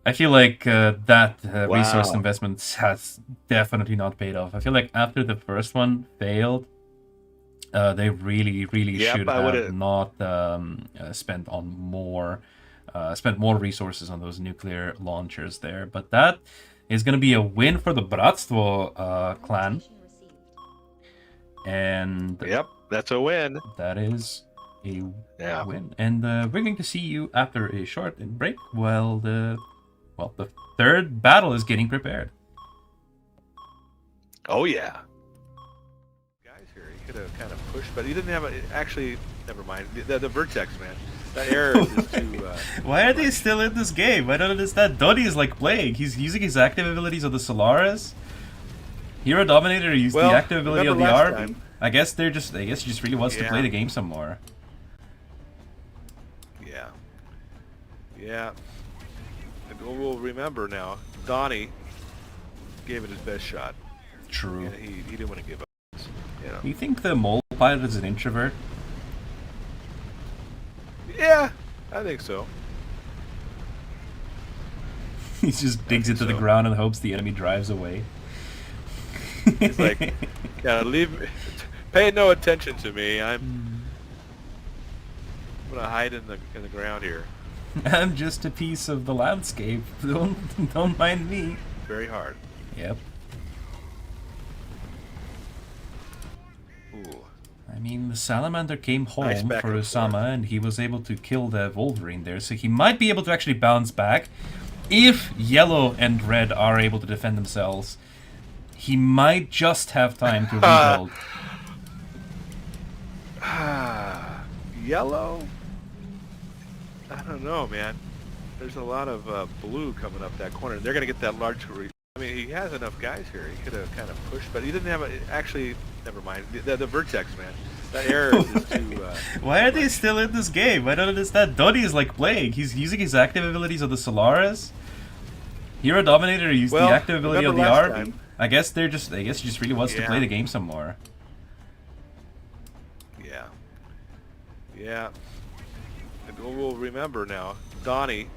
I feel like that resource investment has definitely not paid off. I feel like after the first one failed, they really should have not spent more resources on those nuclear launchers there. But that is going to be a win for the Bratstvo clan. And yep, that's a win. That is a win. And we're going to see you after a short break while the third battle is getting prepared. Oh yeah. Guys here, he could have kind of pushed, but he didn't have actually, never mind. The Vertex, man. That error is just too... Why are they still in this game? I don't understand. Doddy is like playing. He's using his active abilities on the Solaris. Hero Dominator used the active ability on the Arby. I guess he just really wants to play the game some more. Yeah. Yeah. And we'll remember now, Donnie gave it his best shot. True. And he didn't want to give up. You know. Do you think the mole pilot is an introvert? Yeah, I think so. He just digs into the ground and hopes the enemy drives away. He's like, yeah, leave me. Pay no attention to me. I'm gonna hide in the ground here. I'm just a piece of the landscape. Don't mind me. Very hard. Yep. Ooh. I mean, the Salamander came home for Osama, and he was able to kill the Wolverine there, so he might be able to actually bounce back. If Yellow and Red are able to defend themselves, he might just have time to rebuild. Yellow? I don't know, man. There's a lot of blue coming up that corner. They're going to get that large... I mean, he has enough guys here. He could have kind of pushed, but he didn't have... actually, never mind. The Vertex, man. That error is just too... Why are they still in this game? I don't understand. Doddy is like playing. He's using his active abilities on the Solaris. Hero Dominator used the active ability on the Arby. I guess he just really wants to play the game some more. Yeah. Yeah. And we'll remember now, Donnie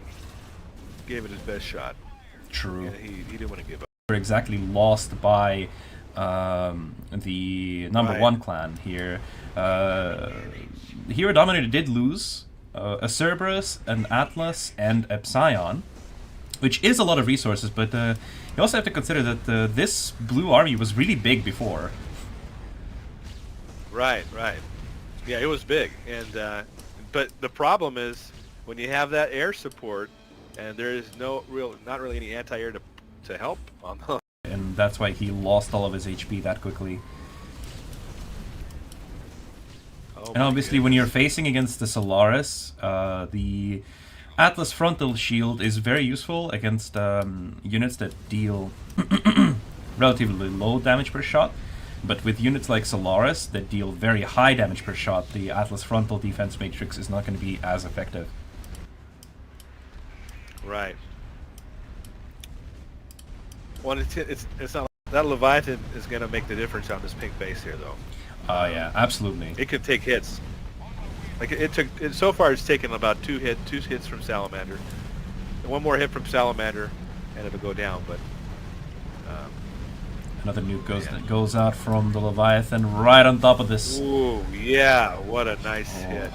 gave it his best shot. True. And he didn't want to give up. were exactly lost by the number Right. 1 clan here. Hero Dominator did lose a Cerberus, an Atlas, and a Psion, which is a lot of resources, but you also have to consider that this blue army was really big before. Right. Yeah, it was big, and but the problem is when you have that air support, and there is not really any anti-air to help on the. And that's why he lost all of his HP that quickly. Oh, And obviously, when you're facing against the Solaris, the Atlas Frontal Shield is very useful against units that deal relatively low damage per shot. But with units like Solaris that deal very high damage per shot, the Atlas Frontal Defense Matrix is not going to be as effective. Right. Well, it's not that Leviathan is going to make the difference on this pink base here, though. Yeah, absolutely. It could take hits. Like so far, it's taken about two hits from Salamander, and one more hit from Salamander, and it'll go down. But Another nuke goes out from the Leviathan right on top of this. ooh, yeah, what a nice hit.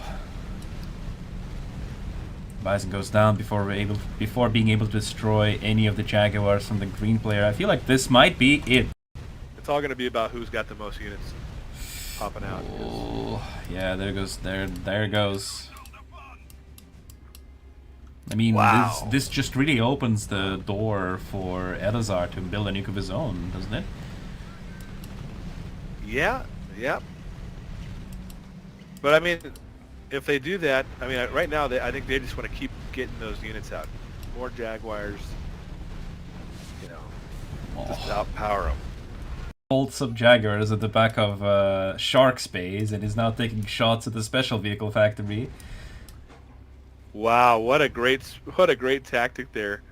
Bison goes down before being able to destroy any of the Jaguars from the green player. I feel like this might be it. It's all going to be about who's got the most units popping out. Oh, yeah, there it goes. I mean, Wow. this just really opens the door for Elazar to build a nuke of his own, doesn't it? Yeah. But I mean, if they do that, I mean, right now, I think they just want to keep getting those units out. More Jaguars, just outpower them. Bolts of Jaguars at the back of Shark's base and is now taking shots at the special vehicle factory. Wow, what a great tactic there.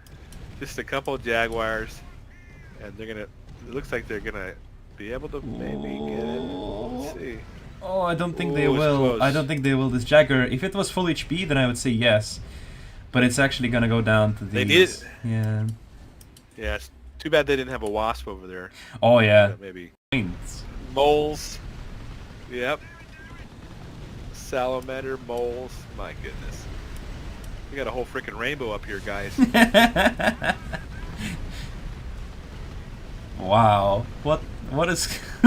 Just a couple of Jaguars, and it looks like they're gonna be able to maybe get it. Let's see. Oh, I don't think Ooh, they it's will. close. I don't think they will. This Jaguar, if it was full HP, then I would say yes. But it's actually gonna go down to They these. did. Yeah. Yeah, it's too bad they didn't have a wasp over there. Oh yeah. Maybe Points. moles. Yep. Salamander moles. My goodness. We got a whole freaking rainbow up here, guys. Wow. What is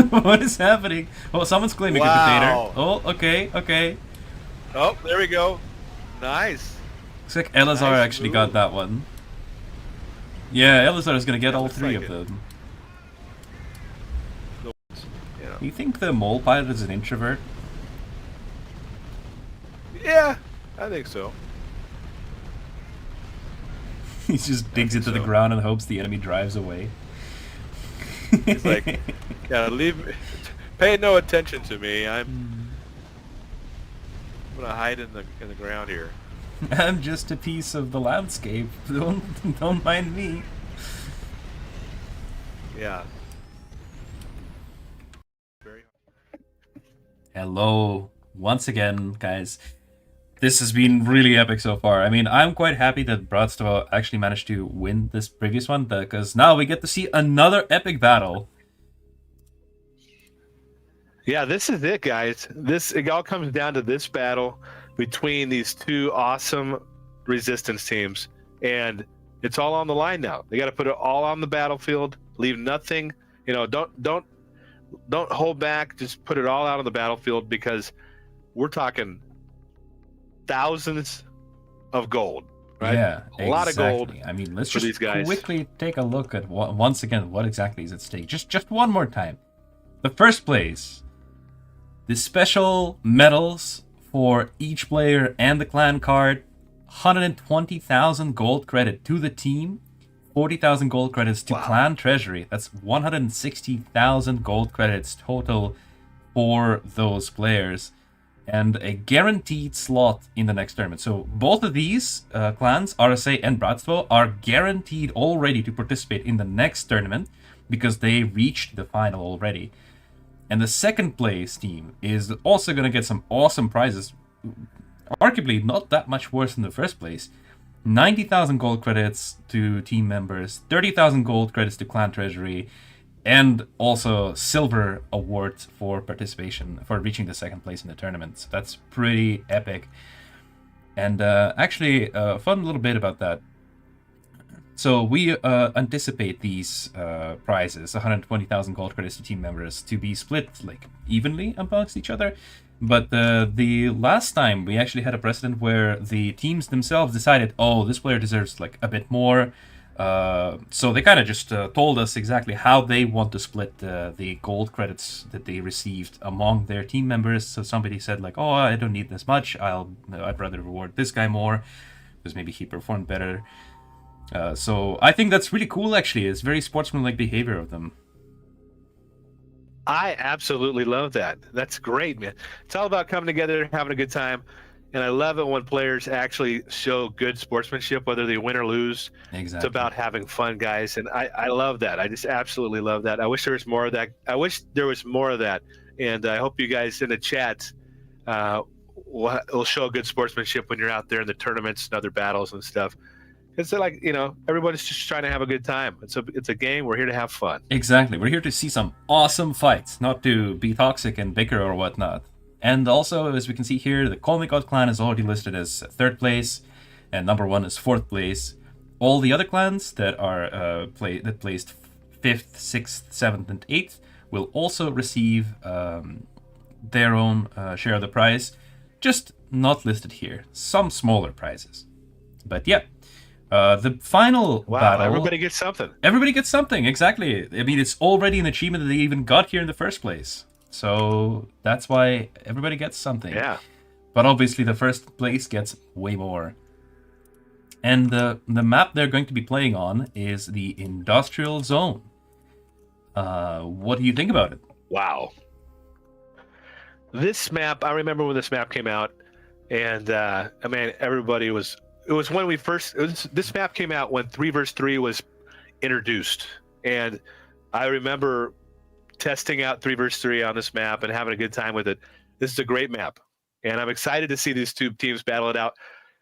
what is happening? Oh, someone's claiming a Wow. dictator. Oh, okay. Oh, there we go. Nice. Looks like Elazar Nice actually got move. that one. Yeah, Elazar is gonna get That all looks three like of it. them. Yeah. Do you think the mole pilot is an introvert? Yeah, I think so. He just digs think into the so. ground and hopes the enemy drives away. He's like, yeah, pay no attention to me. I'm gonna hide in the ground here. I'm just a piece of the landscape. Don't mind me. Yeah. Very. Hello once again, guys. This has been really epic so far. I mean, I'm quite happy that Bratstvo actually managed to win this previous one, because now we get to see another epic battle. Yeah, this is it, guys. It all comes down to this battle between these two awesome resistance teams, and it's all on the line now. They got to put it all on the battlefield. Leave nothing. Don't hold back. Just put it all out on the battlefield, because we're talking thousands of gold, right? Yeah, a lot of gold. I mean, let's for just these guys. quickly take a look at once again what exactly is at stake. Just one more time. The first place, the special medals for each player and the clan card, 120,000 gold credit to the team, 40,000 gold credits to clan treasury. That's 160,000 gold credits total for those players, and a guaranteed slot in the next tournament. So both of these clans, RSA and Bratstvo, are guaranteed already to participate in the next tournament because they reached the final already. And the second place team is also going to get some awesome prizes, arguably not that much worse than the first place. 90,000 gold credits to team members, 30,000 gold credits to clan treasury, and also silver award for participation for reaching the second place in the tournament. So that's pretty epic. And actually, a fun little bit about that. So we anticipate these prizes, 120,000 gold credits to team members, to be split like evenly amongst each other. But the last time we actually had a precedent where the teams themselves decided, oh, this player deserves like a bit more. So they kind of just told us exactly how they want to split the gold credits that they received among their team members. So somebody said like, oh, I don't need this much. I'd rather reward this guy more because maybe he performed better. So I think that's really cool, actually. It's very sportsmanlike behavior of them. I absolutely love that. That's great, man. It's all about coming together, having a good time. And I love it when players actually show good sportsmanship, whether they win or lose. Exactly. It's about having fun, guys. And I love that. I just absolutely love that. I wish there was more of that. And I hope you guys in the chat will show good sportsmanship when you're out there in the tournaments and other battles and stuff. It's like, everybody's just trying to have a good time. It's a game. We're here to have fun. Exactly. We're here to see some awesome fights, not to be toxic and bicker or whatnot. And also, as we can see here, the Call Me God clan is already listed as 3rd place, and number 1 is 4th place. All the other clans that are placed 5th, 6th, 7th, and 8th will also receive their own share of the prize, just not listed here. Some smaller prizes. But yeah. The final battle... Everybody gets something. Everybody gets something, exactly. I mean, it's already an achievement that they even got here in the first place. So that's why everybody gets something. Yeah. But obviously the first place gets way more. And the map they're going to be playing on is the Industrial Zone. What do you think about it? Wow. This map, I remember when this map came out, and everybody was... It was when this map came out when 3 vs 3 was introduced. And I remember testing out 3 vs 3 on this map and having a good time with it. This is a great map. And I'm excited to see these two teams battle it out.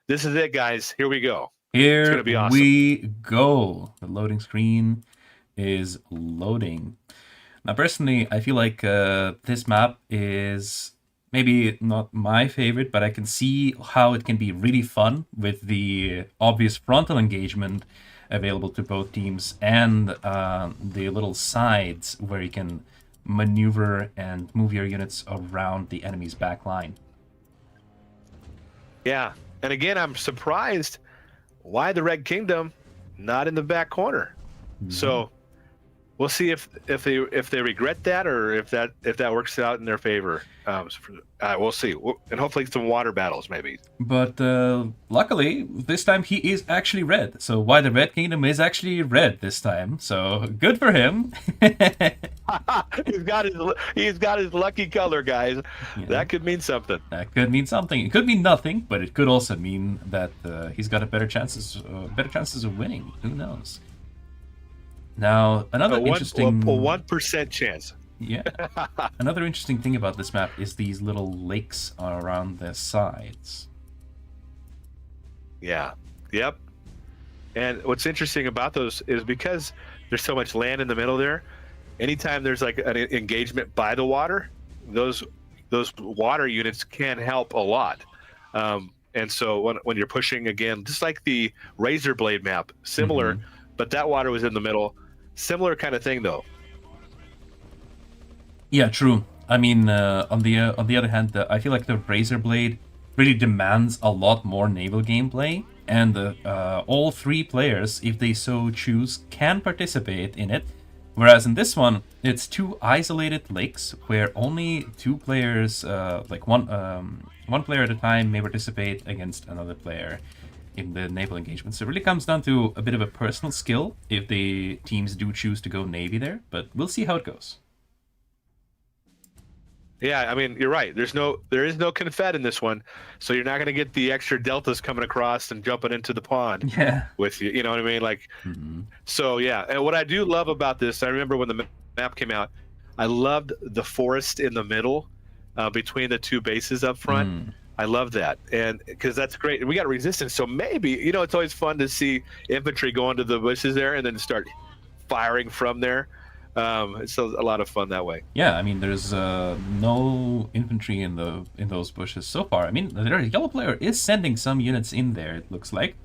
This is it, guys. Here we go. Here it's gonna be awesome. We go. The loading screen is loading. Now, personally, I feel like this map is... maybe not my favorite, but I can see how it can be really fun with the obvious frontal engagement available to both teams and the little sides where you can maneuver and move your units around the enemy's back line. Yeah, and again, I'm surprised why the Red Kingdom not in the back corner. Mm-hmm. So we'll see if they regret that or if that works out in their favor. We'll see, and hopefully some water battles maybe. But luckily, this time he is actually red. So why the Red Kingdom is actually red this time. So good for him. He's got his lucky color, guys. Yeah. That could mean something. That could mean something. It could mean nothing, but it could also mean that he's got better chances of winning. Who knows? Now, another interesting... A 1% chance. Yeah. Another interesting thing about this map is these little lakes around the sides. Yeah. Yep. And what's interesting about those is because there's so much land in the middle there, anytime there's like an engagement by the water, those water units can help a lot. And so when you're pushing, again, just like the Razor Blade map, similar, but that water was in the middle. Similar kind of thing, though. Yeah, true. I mean, on the other hand, I feel like the Razor Blade really demands a lot more naval gameplay, and all 3 players, if they so choose, can participate in it. Whereas in this one, it's 2 isolated lakes where only 2 players, like one player at a time, may participate against another player in the naval engagement. So it really comes down to a bit of a personal skill if the teams do choose to go Navy there, but we'll see how it goes. Yeah, I mean, you're right. There is no confet in this one, so you're not going to get the extra deltas coming across and jumping into the pond with you. You know what I mean? Like, So yeah. And what I do love about this, I remember when the map came out, I loved the forest in the middle between the 2 bases up front. I love that, and because that's great. And we got resistance, so maybe it's always fun to see infantry go into the bushes there and then start firing from there. It's a lot of fun that way. Yeah, I mean, there's no infantry in those bushes so far. I mean, the yellow player is sending some units in there, it looks like.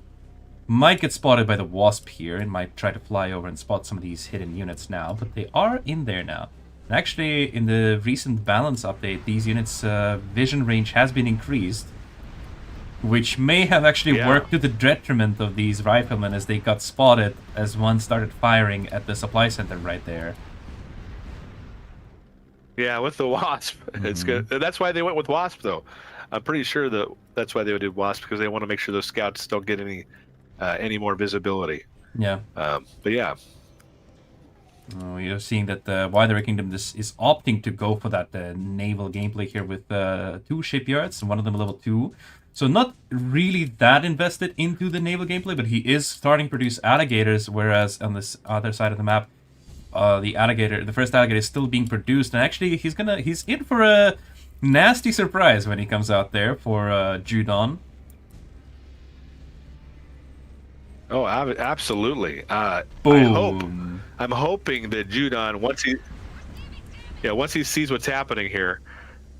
Might get spotted by the Wasp here and might try to fly over and spot some of these hidden units now, but they are in there now. And actually, in the recent balance update, these units' vision range has been increased, which may have actually worked to the detriment of these riflemen as they got spotted as one started firing at the supply center right there. Yeah, with the Wasp. It's good. That's why they went with Wasp, though. I'm pretty sure that's why they did Wasp, because they want to make sure those scouts don't get any more visibility. Yeah. But yeah. Oh, you're seeing that why the Red Kingdom is opting to go for that naval gameplay here with 2 shipyards, and one of them level 2. So not really that invested into the naval gameplay, but he is starting to produce alligators, whereas on this other side of the map, the first alligator is still being produced, and actually he's in for a nasty surprise when he comes out there for Judon. Oh, absolutely. Boom. I'm hoping that Judon, once he sees what's happening here,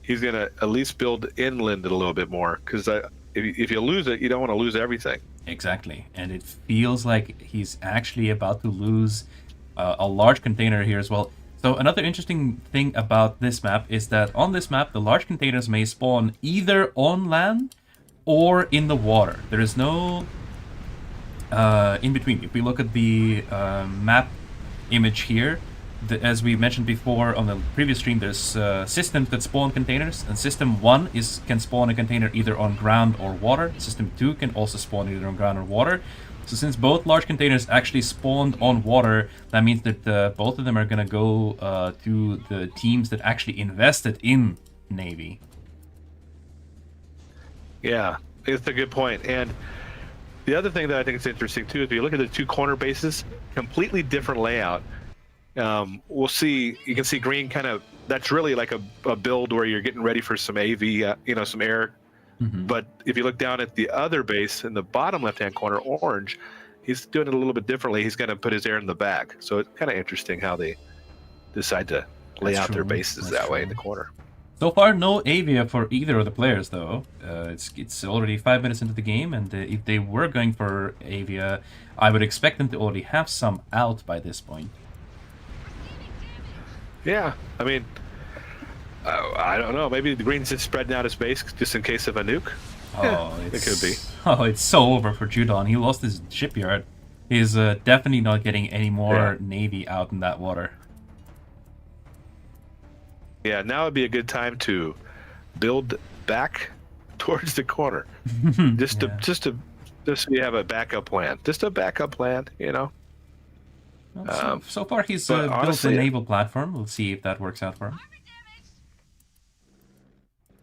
he's gonna at least build inland a little bit more, because if you lose it, you don't want to lose everything. Exactly, and it feels like he's actually about to lose a large container here as well. So another interesting thing about this map is that on this map, the large containers may spawn either on land or in the water. There is no in between. If we look at the map image here, as we mentioned before on the previous stream, there's systems that spawn containers, and system 1 can spawn a container either on ground or water. System 2 can also spawn either on ground or water. So since both large containers actually spawned on water, that means that both of them are going to go to the teams that actually invested in Navy. Yeah, it's a good point. And the other thing that I think is interesting too, if you look at the 2 corner bases, completely different layout. You can see green kind of, that's really like a build where you're getting ready for some AV, some air. Mm-hmm. But if you look down at the other base in the bottom left-hand corner, orange, he's doing it a little bit differently. He's going to put his air in the back. So it's kind of interesting how they decide to lay out their bases that way in the corner. So far, no Avia for either of the players, though. It's already 5 minutes into the game, and if they were going for Avia, I would expect them to already have some out by this point. Yeah, I mean, I don't know. Maybe the green's just spreading out his base just in case of a nuke. Oh, it could be. Oh, it's so over for Judon. He lost his shipyard. He's definitely not getting any more Navy out in that water. Yeah, now would be a good time to build back towards the corner, just so you have a backup plan. Just a backup plan, Well, so far he's built a naval platform. We'll see if that works out for him.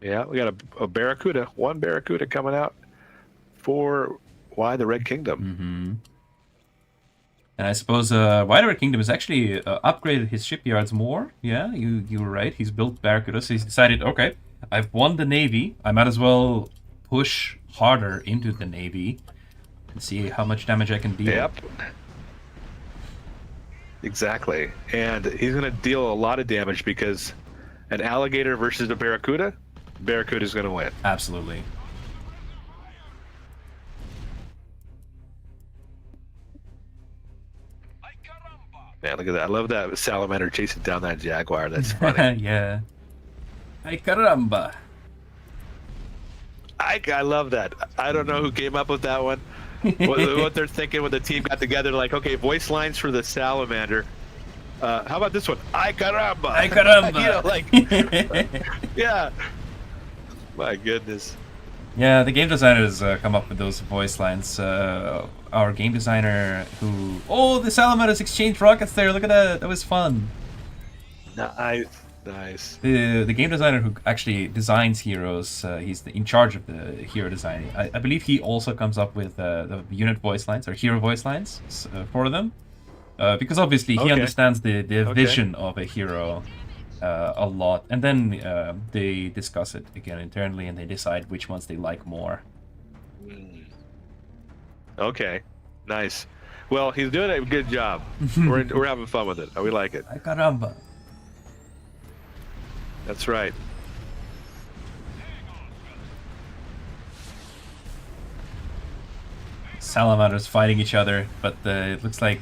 Yeah, we got a Barracuda, 1 Barracuda coming out for the Red Kingdom. Mm-hmm. And I suppose why the Red Kingdom has actually upgraded his shipyards more. Yeah, you were right. He's built Barracuda, so he's decided, okay, I've won the Navy. I might as well push harder into the Navy and see how much damage I can deal. Yep. Exactly. And he's going to deal a lot of damage because an alligator versus a Barracuda, Barracuda's going to win. Absolutely. Man, look at that. I love that salamander chasing down that jaguar. That's funny. Yeah. Ay caramba. I love that. I don't know who came up with that one. What they're thinking when the team got together, like, okay, voice lines for the salamander. How about this one? Ay caramba. Ay caramba. Yeah. My goodness. Yeah, the game designers come up with those voice lines. Our game designer who... Oh, the salamanders exchanged rockets there. Look at that. That was fun. Nice. The game designer who actually designs heroes, he's in charge of the hero designing. I believe he also comes up with the unit voice lines or hero voice lines for them. Because obviously he understands the vision of a hero. a lot, and then they discuss it again internally, and they decide which ones they like more. Okay, nice. Well, he's doing a good job. We're having fun with it. We like it. Ay, caramba. That's right. Salamanders fighting each other, but it looks like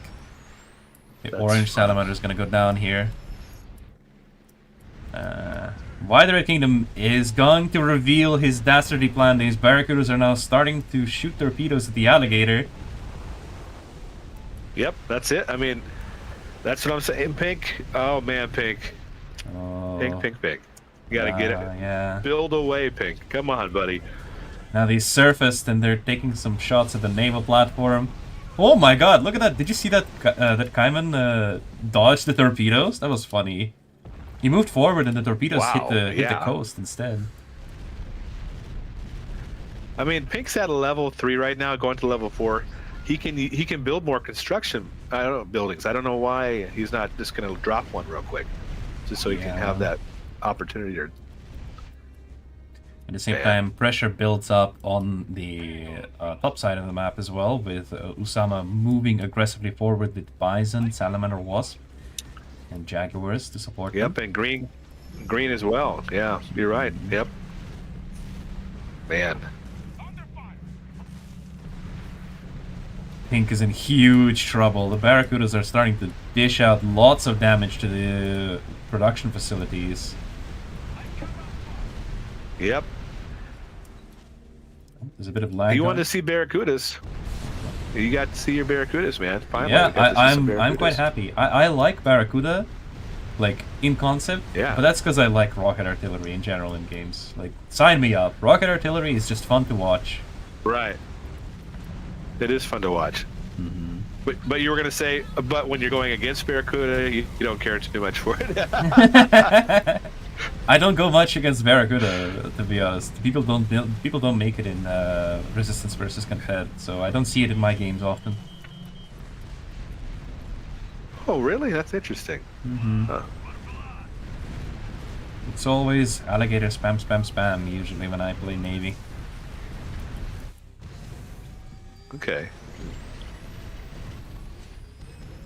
the orange salamander is gonna go down here. Why the Red Kingdom is going to reveal his dastardly plan. These barracudas are now starting to shoot torpedoes at the alligator. Yep, that's it. I mean, that's what I'm saying. Pink. Oh man, Pink. Oh, Pink. You gotta get it. Yeah. Build away, Pink. Come on, buddy. Now they surfaced and they're taking some shots at the naval platform. Oh my god, look at that. Did you see that that Kaiman dodged the torpedoes? That was funny. He moved forward and the torpedoes hit the coast instead. I mean, Pink's at a level 3 right now, going to level 4. He can build more construction. I don't know, buildings. I don't know why he's not just going to drop one real quick, just so he can have that opportunity. At the same time, pressure builds up on the top side of the map as well, with Usama moving aggressively forward with Bison, Salamander, Wasp, and Jaguars to support him. Yep, and green as well. Yeah, you're right. Yep. Man. Pink is in huge trouble. The Barracudas are starting to dish out lots of damage to the production facilities. Yep. There's a bit of lag. You want to see Barracudas? You got to see your Barracudas, man. Finally. Yeah, I'm quite happy. I like Barracuda, like in concept. Yeah. But that's because I like rocket artillery in general in games. Like, sign me up. Rocket artillery is just fun to watch. Right. It is fun to watch. Mm-hmm. But you were gonna say, but when you're going against Barracuda, you don't care too much for it. I don't go much against Barracuda, to be honest. People don't make it in Resistance versus Confed, so I don't see it in my games often. Oh, really? That's interesting. Mm-hmm. Huh. It's always alligator spam, spam, spam, usually when I play Navy. Okay.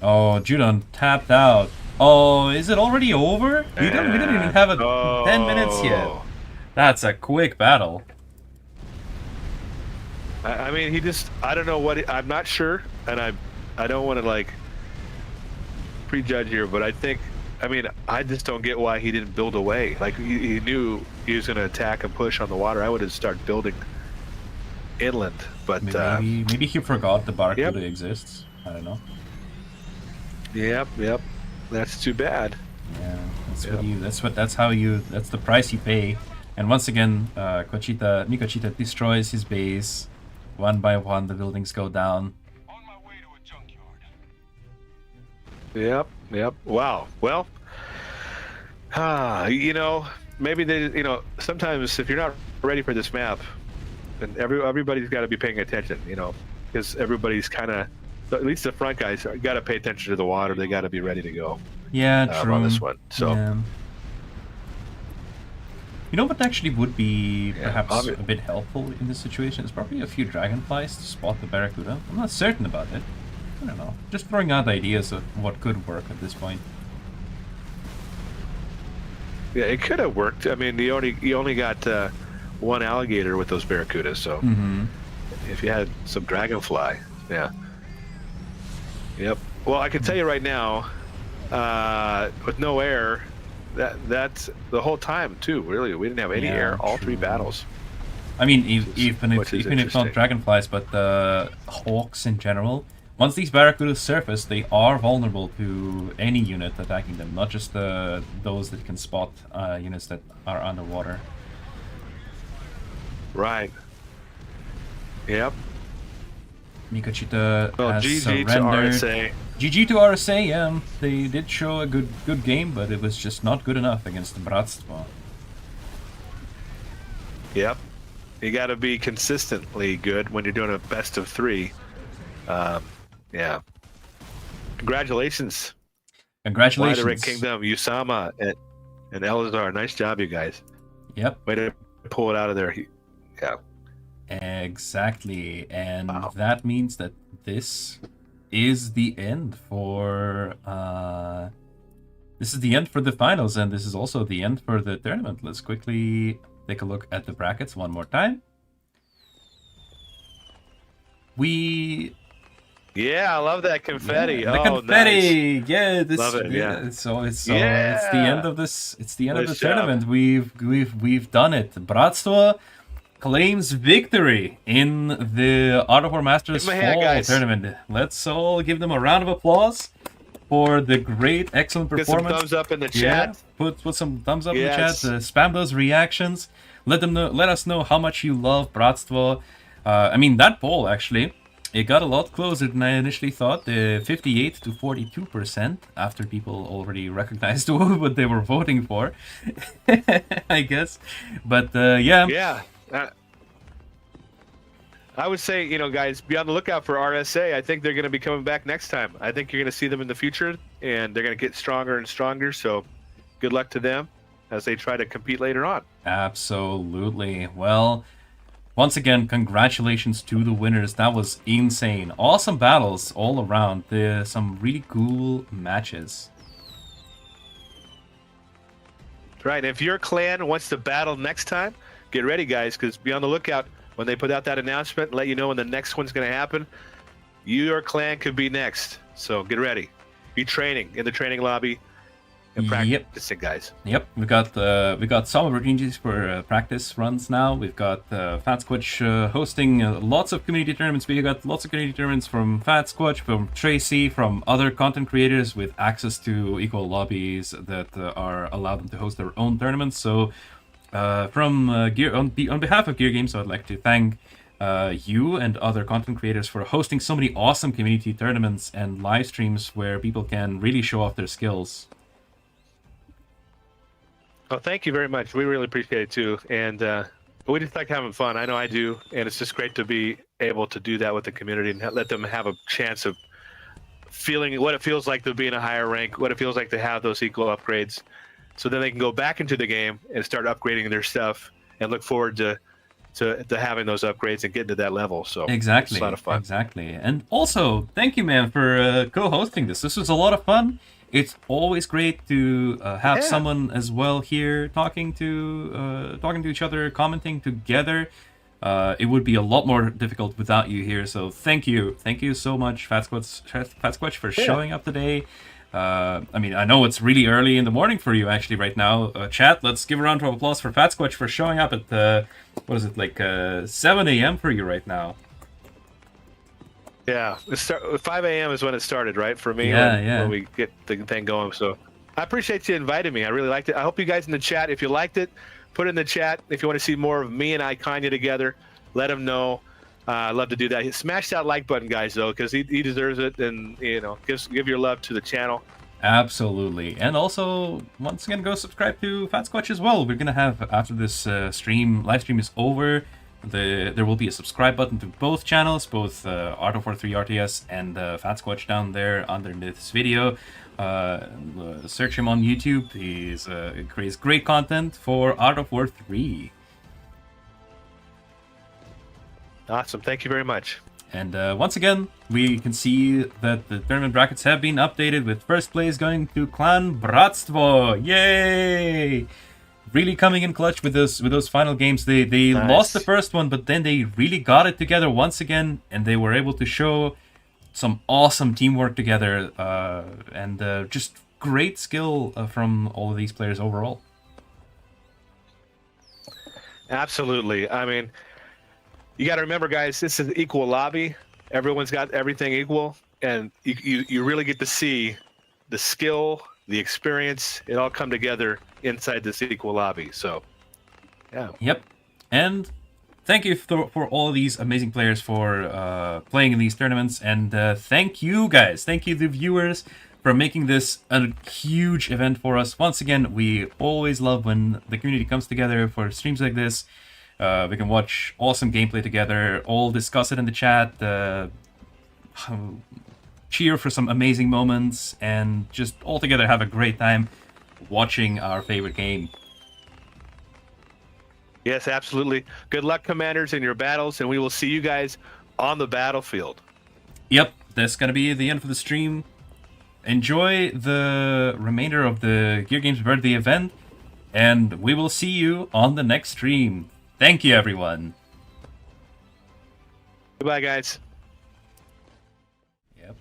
Oh, Judon tapped out. Oh, is it already over? We didn't even have 10 minutes yet. That's a quick battle. I mean, I don't know what, I'm not sure, and I don't want to, like, prejudge here, but I just don't get why he didn't build away. Like, he knew he was going to attack and push on the water. I would have started building inland, but... Maybe he forgot the Barracuda exists. I don't know. Yep. That's too bad. Yeah, that's the price you pay. And once again, Mikochita destroys his base. One by one, the buildings go down. On my way to a junkyard. Yep. Wow. Well, maybe they, sometimes if you're not ready for this map, then everybody's got to be paying attention, because everybody's kind of, at least the front guys, got to pay attention to the water. They got to be ready to go. Yeah, true. On this one. So. Yeah. You know what actually would be perhaps a bit helpful in this situation? Is probably a few dragonflies to spot the Barracuda. I'm not certain about it. I don't know. Just throwing out ideas of what could work at this point. Yeah, it could have worked. I mean, you only got one alligator with those Barracudas, so if you had some dragonfly, yeah. Yep. Well, I can tell you right now, with no air, that's the whole time too. Really, we didn't have any air. All three battles. I mean, even if not dragonflies, but hawks in general. Once these barracudas surface, they are vulnerable to any unit attacking them, not just those that can spot units that are underwater. Right. Yep. Mikochita has GG surrendered. to RSA. GG to RSA, yeah. They did show a good game, but it was just not good enough against the Bratstvo. Yep. You got to be consistently good when you're doing a best of 3. Yeah. Congratulations. Congratulations. Why the Red Kingdom, Usama. and Elazar. Nice job, you guys. Yep. Way to pull it out of there. Yeah. Exactly. And Wow. that means that this is the end for the finals, and this is also the end for the tournament. Let's quickly take a look at the brackets one more time. Yeah, I love that confetti. Yeah, the oh, confetti. Nice. Yeah, this. Love it, yeah. So it's the Yeah. end of this. It's the end of the Nice job. tournament. We've done it. Bratstvo claims victory in the Art of War Masters Give 'em a hand, Fall guys. tournament. Let's all give them a round of applause for the great, excellent Get some performance. thumbs up in the Yeah, chat. put some thumbs up Yes. in the chat. Spam those reactions. Let us know how much you love Bratstvo. I mean, that poll actually, it got a lot closer than I initially thought. 58 to 42% after people already recognized what they were voting for, I guess. But yeah. Yeah. I would say, guys, be on the lookout for RSA. I think they're going to be coming back next time. I think you're going to see them in the future, and they're going to get stronger and stronger. So good luck to them as they try to compete later on. Absolutely. Well, once again, congratulations to the winners. That was insane. Awesome battles all around. Some really cool matches. Right. If your clan wants to battle next time, get ready, guys, because be on the lookout when they put out that announcement and let you know when the next one's going to happen. Your clan could be next. So get ready. Be training in the training lobby and practicing, guys. Yep, we got some opportunities for practice runs now. We've got FatSquatch hosting lots of community tournaments. We got lots of community tournaments from FatSquatch, from Tracy, from other content creators with access to equal lobbies that are allow them to host their own tournaments. So from Gear on behalf of Gear Games, I'd like to thank you and other content creators for hosting so many awesome community tournaments and live streams where people can really show off their skills. Oh, thank you very much. We really appreciate it too. And we just like having fun. I know I do. And it's just great to be able to do that with the community and let them have a chance of feeling what it feels like to be in a higher rank, what it feels like to have those equal upgrades. So then they can go back into the game and start upgrading their stuff and look forward to having those upgrades and getting to that level. So exactly, it's a lot of fun. Exactly. And also, thank you, man, for co-hosting this. This was a lot of fun. It's always great to have someone as well here talking to each other, commenting together. It would be a lot more difficult without you here. So thank you so much, FatSquatch, for showing up today. I mean, I know it's really early in the morning for you actually right now. Chat, let's give a round of applause for FatSquatch for showing up at what is it, like 7 a.m. for you right now. Yeah, 5 a.m. is when it started, right? For me, when we get the thing going. So I appreciate you inviting me. I really liked it. I hope you guys in the chat, if you liked it, put it in the chat. If you want to see more of me and Kanye together, let him know. I'd love to do that. Smash that like button, guys, though, because he deserves it. And, give your love to the channel. Absolutely. And also, once again, go subscribe to FatSquatch as well. We're going to have, after this live stream is over, there will be a subscribe button to both channels, both Art of War 3 RTS and FatSquatch down there under this video. Search him on YouTube. He creates great content for Art of War 3. Awesome. Thank you very much. And once again, we can see that the tournament brackets have been updated with first place going to Clan Bratstvo. Yay! Really coming in clutch with those final games. They Nice. lost the first one, but then they really got it together once again, and they were able to show some awesome teamwork together and just great skill from all of these players overall. Absolutely. I mean, you got to remember, guys, this is equal lobby. Everyone's got everything equal, and you really get to see the skill, the experience, it all come together inside this equal lobby. So, yeah. Yep. And thank you for all of these amazing players for playing in these tournaments. And thank you, guys. Thank you, the viewers, for making this a huge event for us. Once again, we always love when the community comes together for streams like this. We can watch awesome gameplay together, all discuss it in the chat, cheer for some amazing moments, and just all together have a great time. watching our favorite game. Yes, absolutely. Good luck, commanders, in your battles, and we will see you guys on the battlefield. Yep, that's gonna be the end of the stream. Enjoy the remainder of the Gear Games birthday event, and we will see you on the next stream. Thank you, everyone. Goodbye, guys. Yep.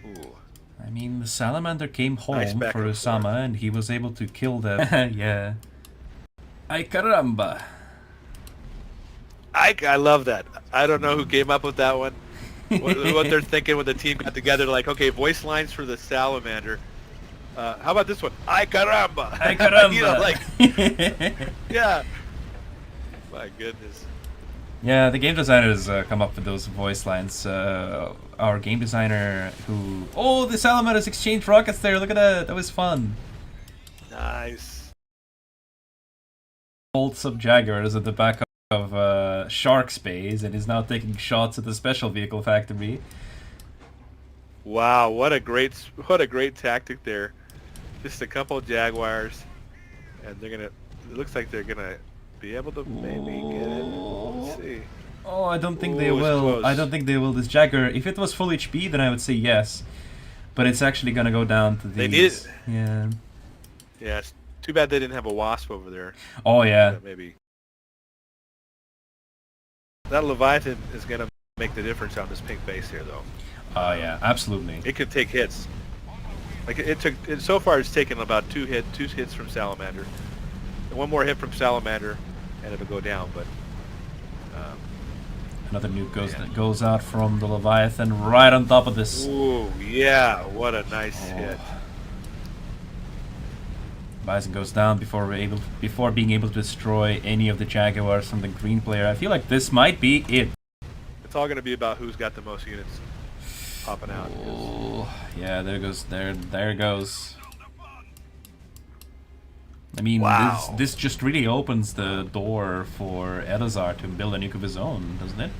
Ooh. I mean, the salamander came home Nice back for and Osama, forth. and he was able to kill them. Yeah. Ay caramba. I love that. I don't know who came up with that one. What they're thinking when the team got together, like, okay, voice lines for the salamander. How about this one? Ay caramba! Ay caramba. You know, like, yeah. My goodness. Yeah, the game designers come up with those voice lines. Our game designer who... Oh, the salamanders exchanged rockets there. Look at that. That was fun. Nice. Bolts of Jaguars at the back of Shark Space and is now taking shots at the special vehicle factory. Wow, what a great tactic there. Just a couple of Jaguars, and they're gonna. It looks like they're gonna be able to maybe get it. Let's see. Oh, I don't think they Ooh, it's will. close. I don't think they will. This Jaguar, if it was full HP, then I would say yes. But it's actually gonna go down to these. They need it. Yeah. Yeah, it's too bad they didn't have a Wasp over there. Oh yeah. Maybe. That Leviathan is gonna make the difference on this pink base here, though. Oh yeah, absolutely. It could take hits. Like so far, it's taken about two hits from Salamander, and one more hit from Salamander, and it'll go down. But Another nuke goes out from the Leviathan right on top of this. ooh, yeah, what a nice hit. Bison goes down before being able to destroy any of the Jaguars from the green player. I feel like this might be it. It's all gonna be about who's got the most units popping out. Oh, yeah, there it goes. I mean, Wow. this just really opens the door for Elazar to build a nuke of his own, doesn't it?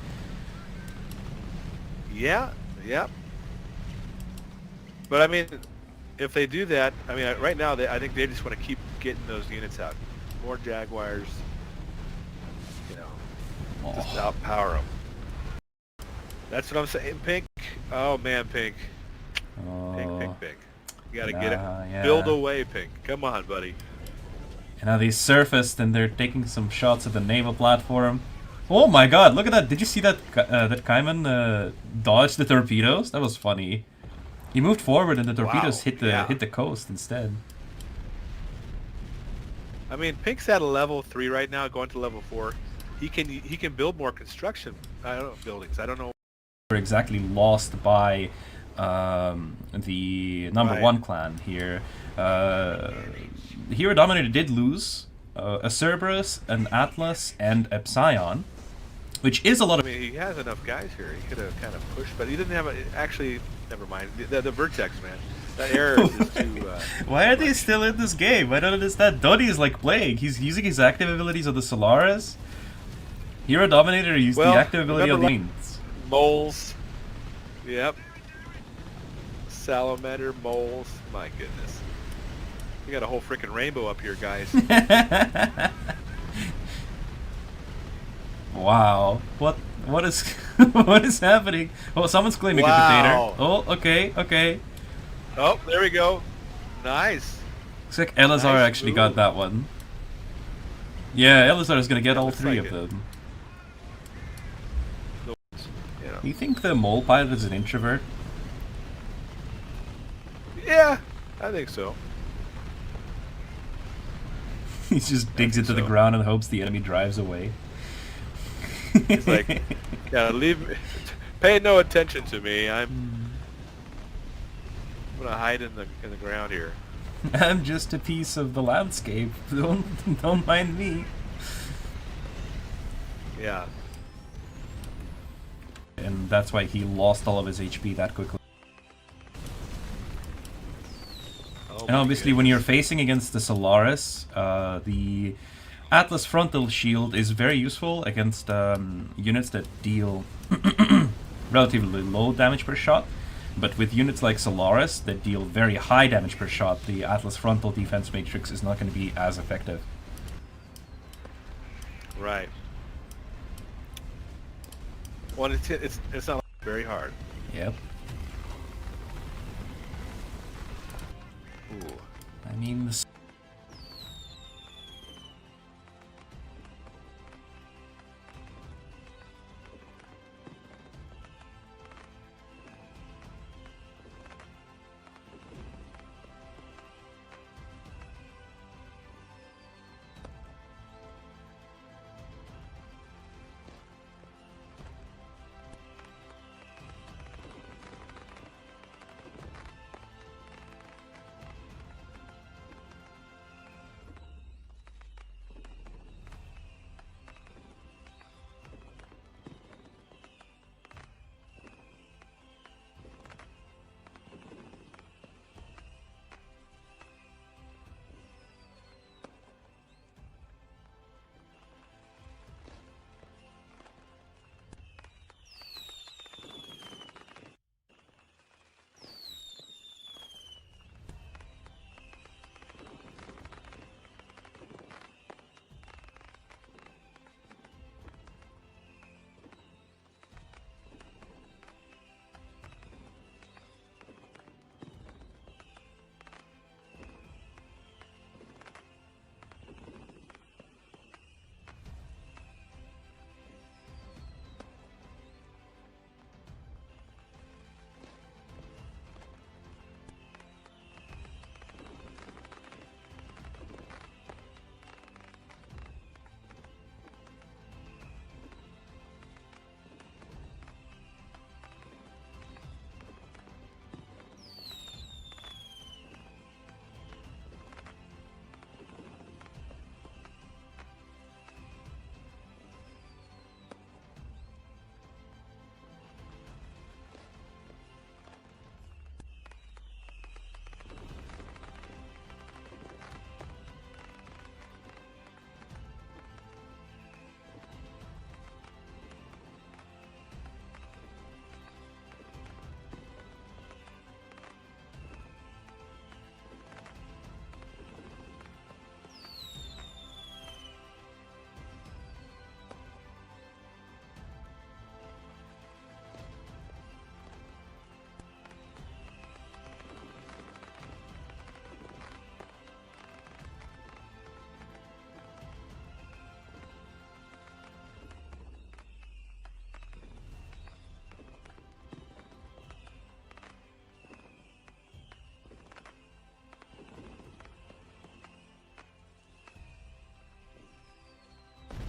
Yeah, yeah. But I mean, if they do that, I mean, right now, I think they just want to keep getting those units out. More Jaguars, you know, just outpower them. That's what I'm saying, Pink. Oh man, Pink. Pink. You gotta get it. Yeah. Build away, Pink. Come on, buddy. And now they surfaced and they're taking some shots at the naval platform. Oh my god, look at that. Did you see that that Kaiman dodged the torpedoes? That was funny. He moved forward and the torpedoes hit the coast instead. I mean, Pink's at a level 3 right now, going to level 4. He can build more construction. I don't know, buildings. I don't know. We're exactly lost by the number 1 clan here. Hero Dominator did lose a Cerberus, an Atlas, and a Psion, which is a lot of... I mean, he has enough guys here. He could have kind of pushed, but he didn't have actually, never mind. The Vertex, man. That error is just too... Why are they still in this game? I don't understand. Dodie is like playing. He's using his active abilities on the Solaris. Hero Dominator used the active ability on the Marines. Moles. Yep. Salamander, moles. My goodness. We got a whole freaking rainbow up here, guys. Wow. What is what is happening? Oh, someone's claiming a potato. Oh, okay. Oh, there we go. Nice. Looks like Elazar actually got that one. Yeah, Elazar is gonna get all 3 of them. You know. Do you think the mole pilot is an introvert? Yeah, I think so. He just digs into the ground and hopes the enemy drives away. He's like, yeah, pay no attention to me. I'm gonna hide in the ground here. I'm just a piece of the landscape. Don't mind me. Yeah. And that's why he lost all of his HP that quickly. Oh, and obviously when you're facing against the Solaris, the Atlas frontal shield is very useful against units that deal relatively low damage per shot. But with units like Solaris that deal very high damage per shot, the Atlas frontal defense matrix is not going to be as effective. Right. Well, it's not very hard. Yep. Ooh. I mean,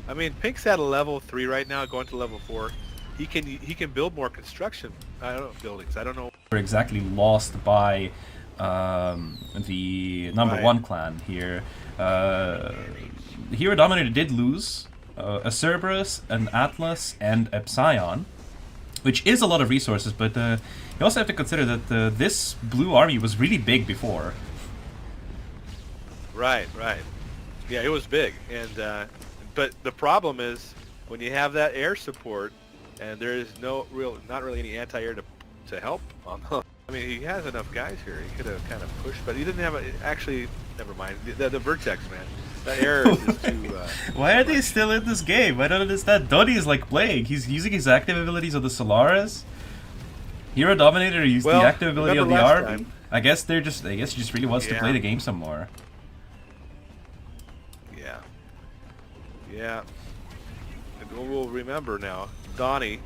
I mean, Pink's at a level 3 right now, going to level 4. He can build more construction. I don't know, buildings. I don't know. we're exactly lost by the number Right. 1 clan here. Hero Dominator did lose a Cerberus, an Atlas, and a Psion, which is a lot of resources, but you also have to consider that this blue army was really big before. Right, right. Yeah, it was big, and but the problem is when you have that air support, and there is not really any anti-air to help on the. I mean, he has enough guys here. He could have kind of pushed, but he didn't have actually. Never mind. The Vertex, man. That air is just too. Why are they still in this game? I don't understand. Donnie is like playing. He's using his active abilities on the Solaris. Hero Dominator used the active ability on the remember last army. time? I guess he just really wants to play the game some more. Yeah. Yeah. And we'll remember now. Donnie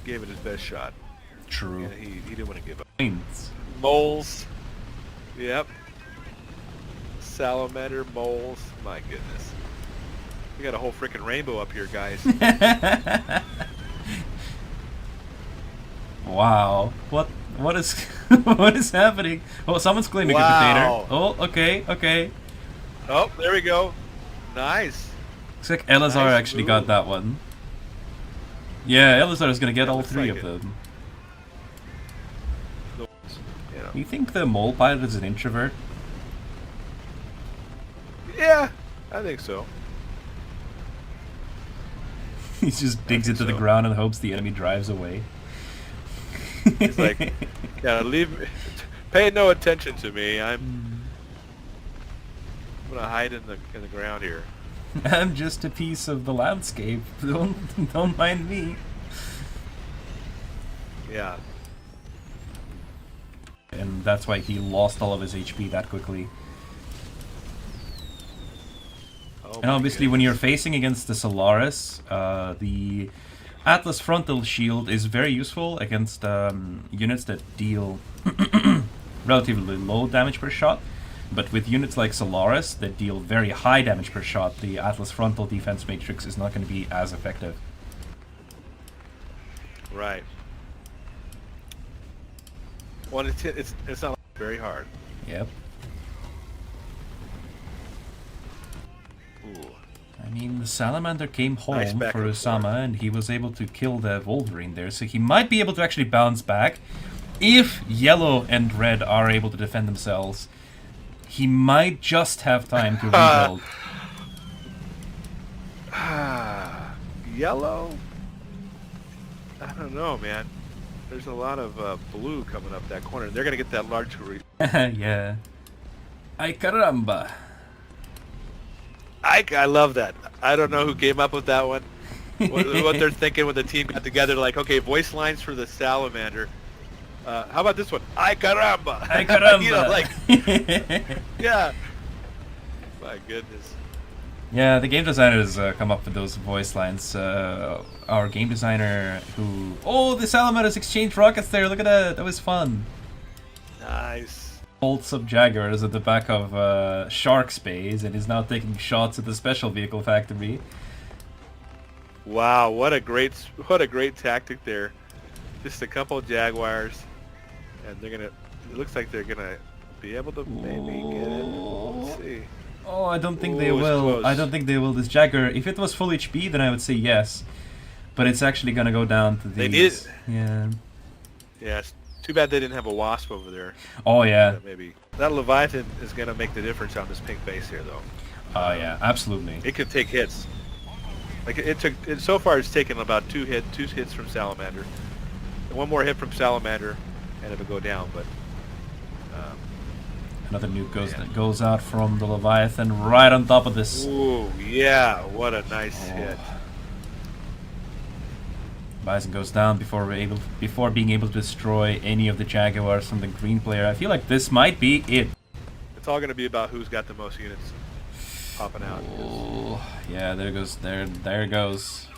gave it his best shot. True. And he didn't want to give up. Points. Moles. Yep. Salamander, moles. My goodness. We got a whole freaking rainbow up here, guys. Wow. What is what is happening? Oh, someone's claiming a Wow. dictator. Oh, okay. Oh, there we go. Nice. Looks like Elazar Nice actually move. got that one. Yeah, Elazar is gonna get Yeah, all looks 3 like of it. them. You know. You think the mole pilot is an introvert? Yeah, I think so. He just digs think into the so. ground and hopes the enemy drives away. He's like, yeah, pay no attention to me. I'm gonna hide in the ground here. I'm just a piece of the landscape. Don't mind me. Yeah. And that's why he lost all of his HP that quickly. Oh, And obviously when you're facing against the Solaris, the Atlas frontal shield is very useful against units that deal relatively low damage per shot. But with units like Solaris that deal very high damage per shot, the Atlas frontal defense matrix is not going to be as effective. Right. Well, it's not very hard. Yep. Ooh. I mean, the Salamander came home Nice back for and Osama, forth. and he was able to kill the Wolverine there, so he might be able to actually bounce back. If Yellow and Red are able to defend themselves, he might just have time to rebuild. Yellow? I don't know, man. There's a lot of blue coming up that corner. They're going to get that large... Yeah. Ay caramba. I love that. I don't know who came up with that one. What they're thinking when the team got together, like, okay, voice lines for the Salamander. How about this one? Ay caramba! Ay caramba! You know, like, yeah. My goodness. Yeah, the game designers come up with those voice lines. Our game designer who... Oh, the Salamanders exchanged rockets there, look at that, that was fun. Nice. Old Sub-Jaguars at the back of Shark Space and is now taking shots at the special vehicle factory. Wow, what a great tactic there. Just a couple of Jaguars, and they're gonna. It looks like they're gonna be able to maybe get it. Let's see. Oh, I don't think they Ooh, it's will. close. I don't think they will. This Jaguar, if it was full HP, then I would say yes. But it's actually gonna go down to these. They need it. Yeah. Yeah, it's too bad they didn't have a Wasp over there. Oh yeah. Maybe that Leviathan is gonna make the difference on this pink base here, though. Oh yeah, absolutely. It could take hits. Like so far, it's taken about two hits from Salamander. And one more hit from Salamander, and it'll go down. But Another nuke goes out from the Leviathan right on top of this. ooh, yeah, what a nice hit. Bison goes down before being able to destroy any of the Jaguars from the green player. I feel like this might be it. It's all going to be about who's got the most units popping out. Oh, yeah, there goes.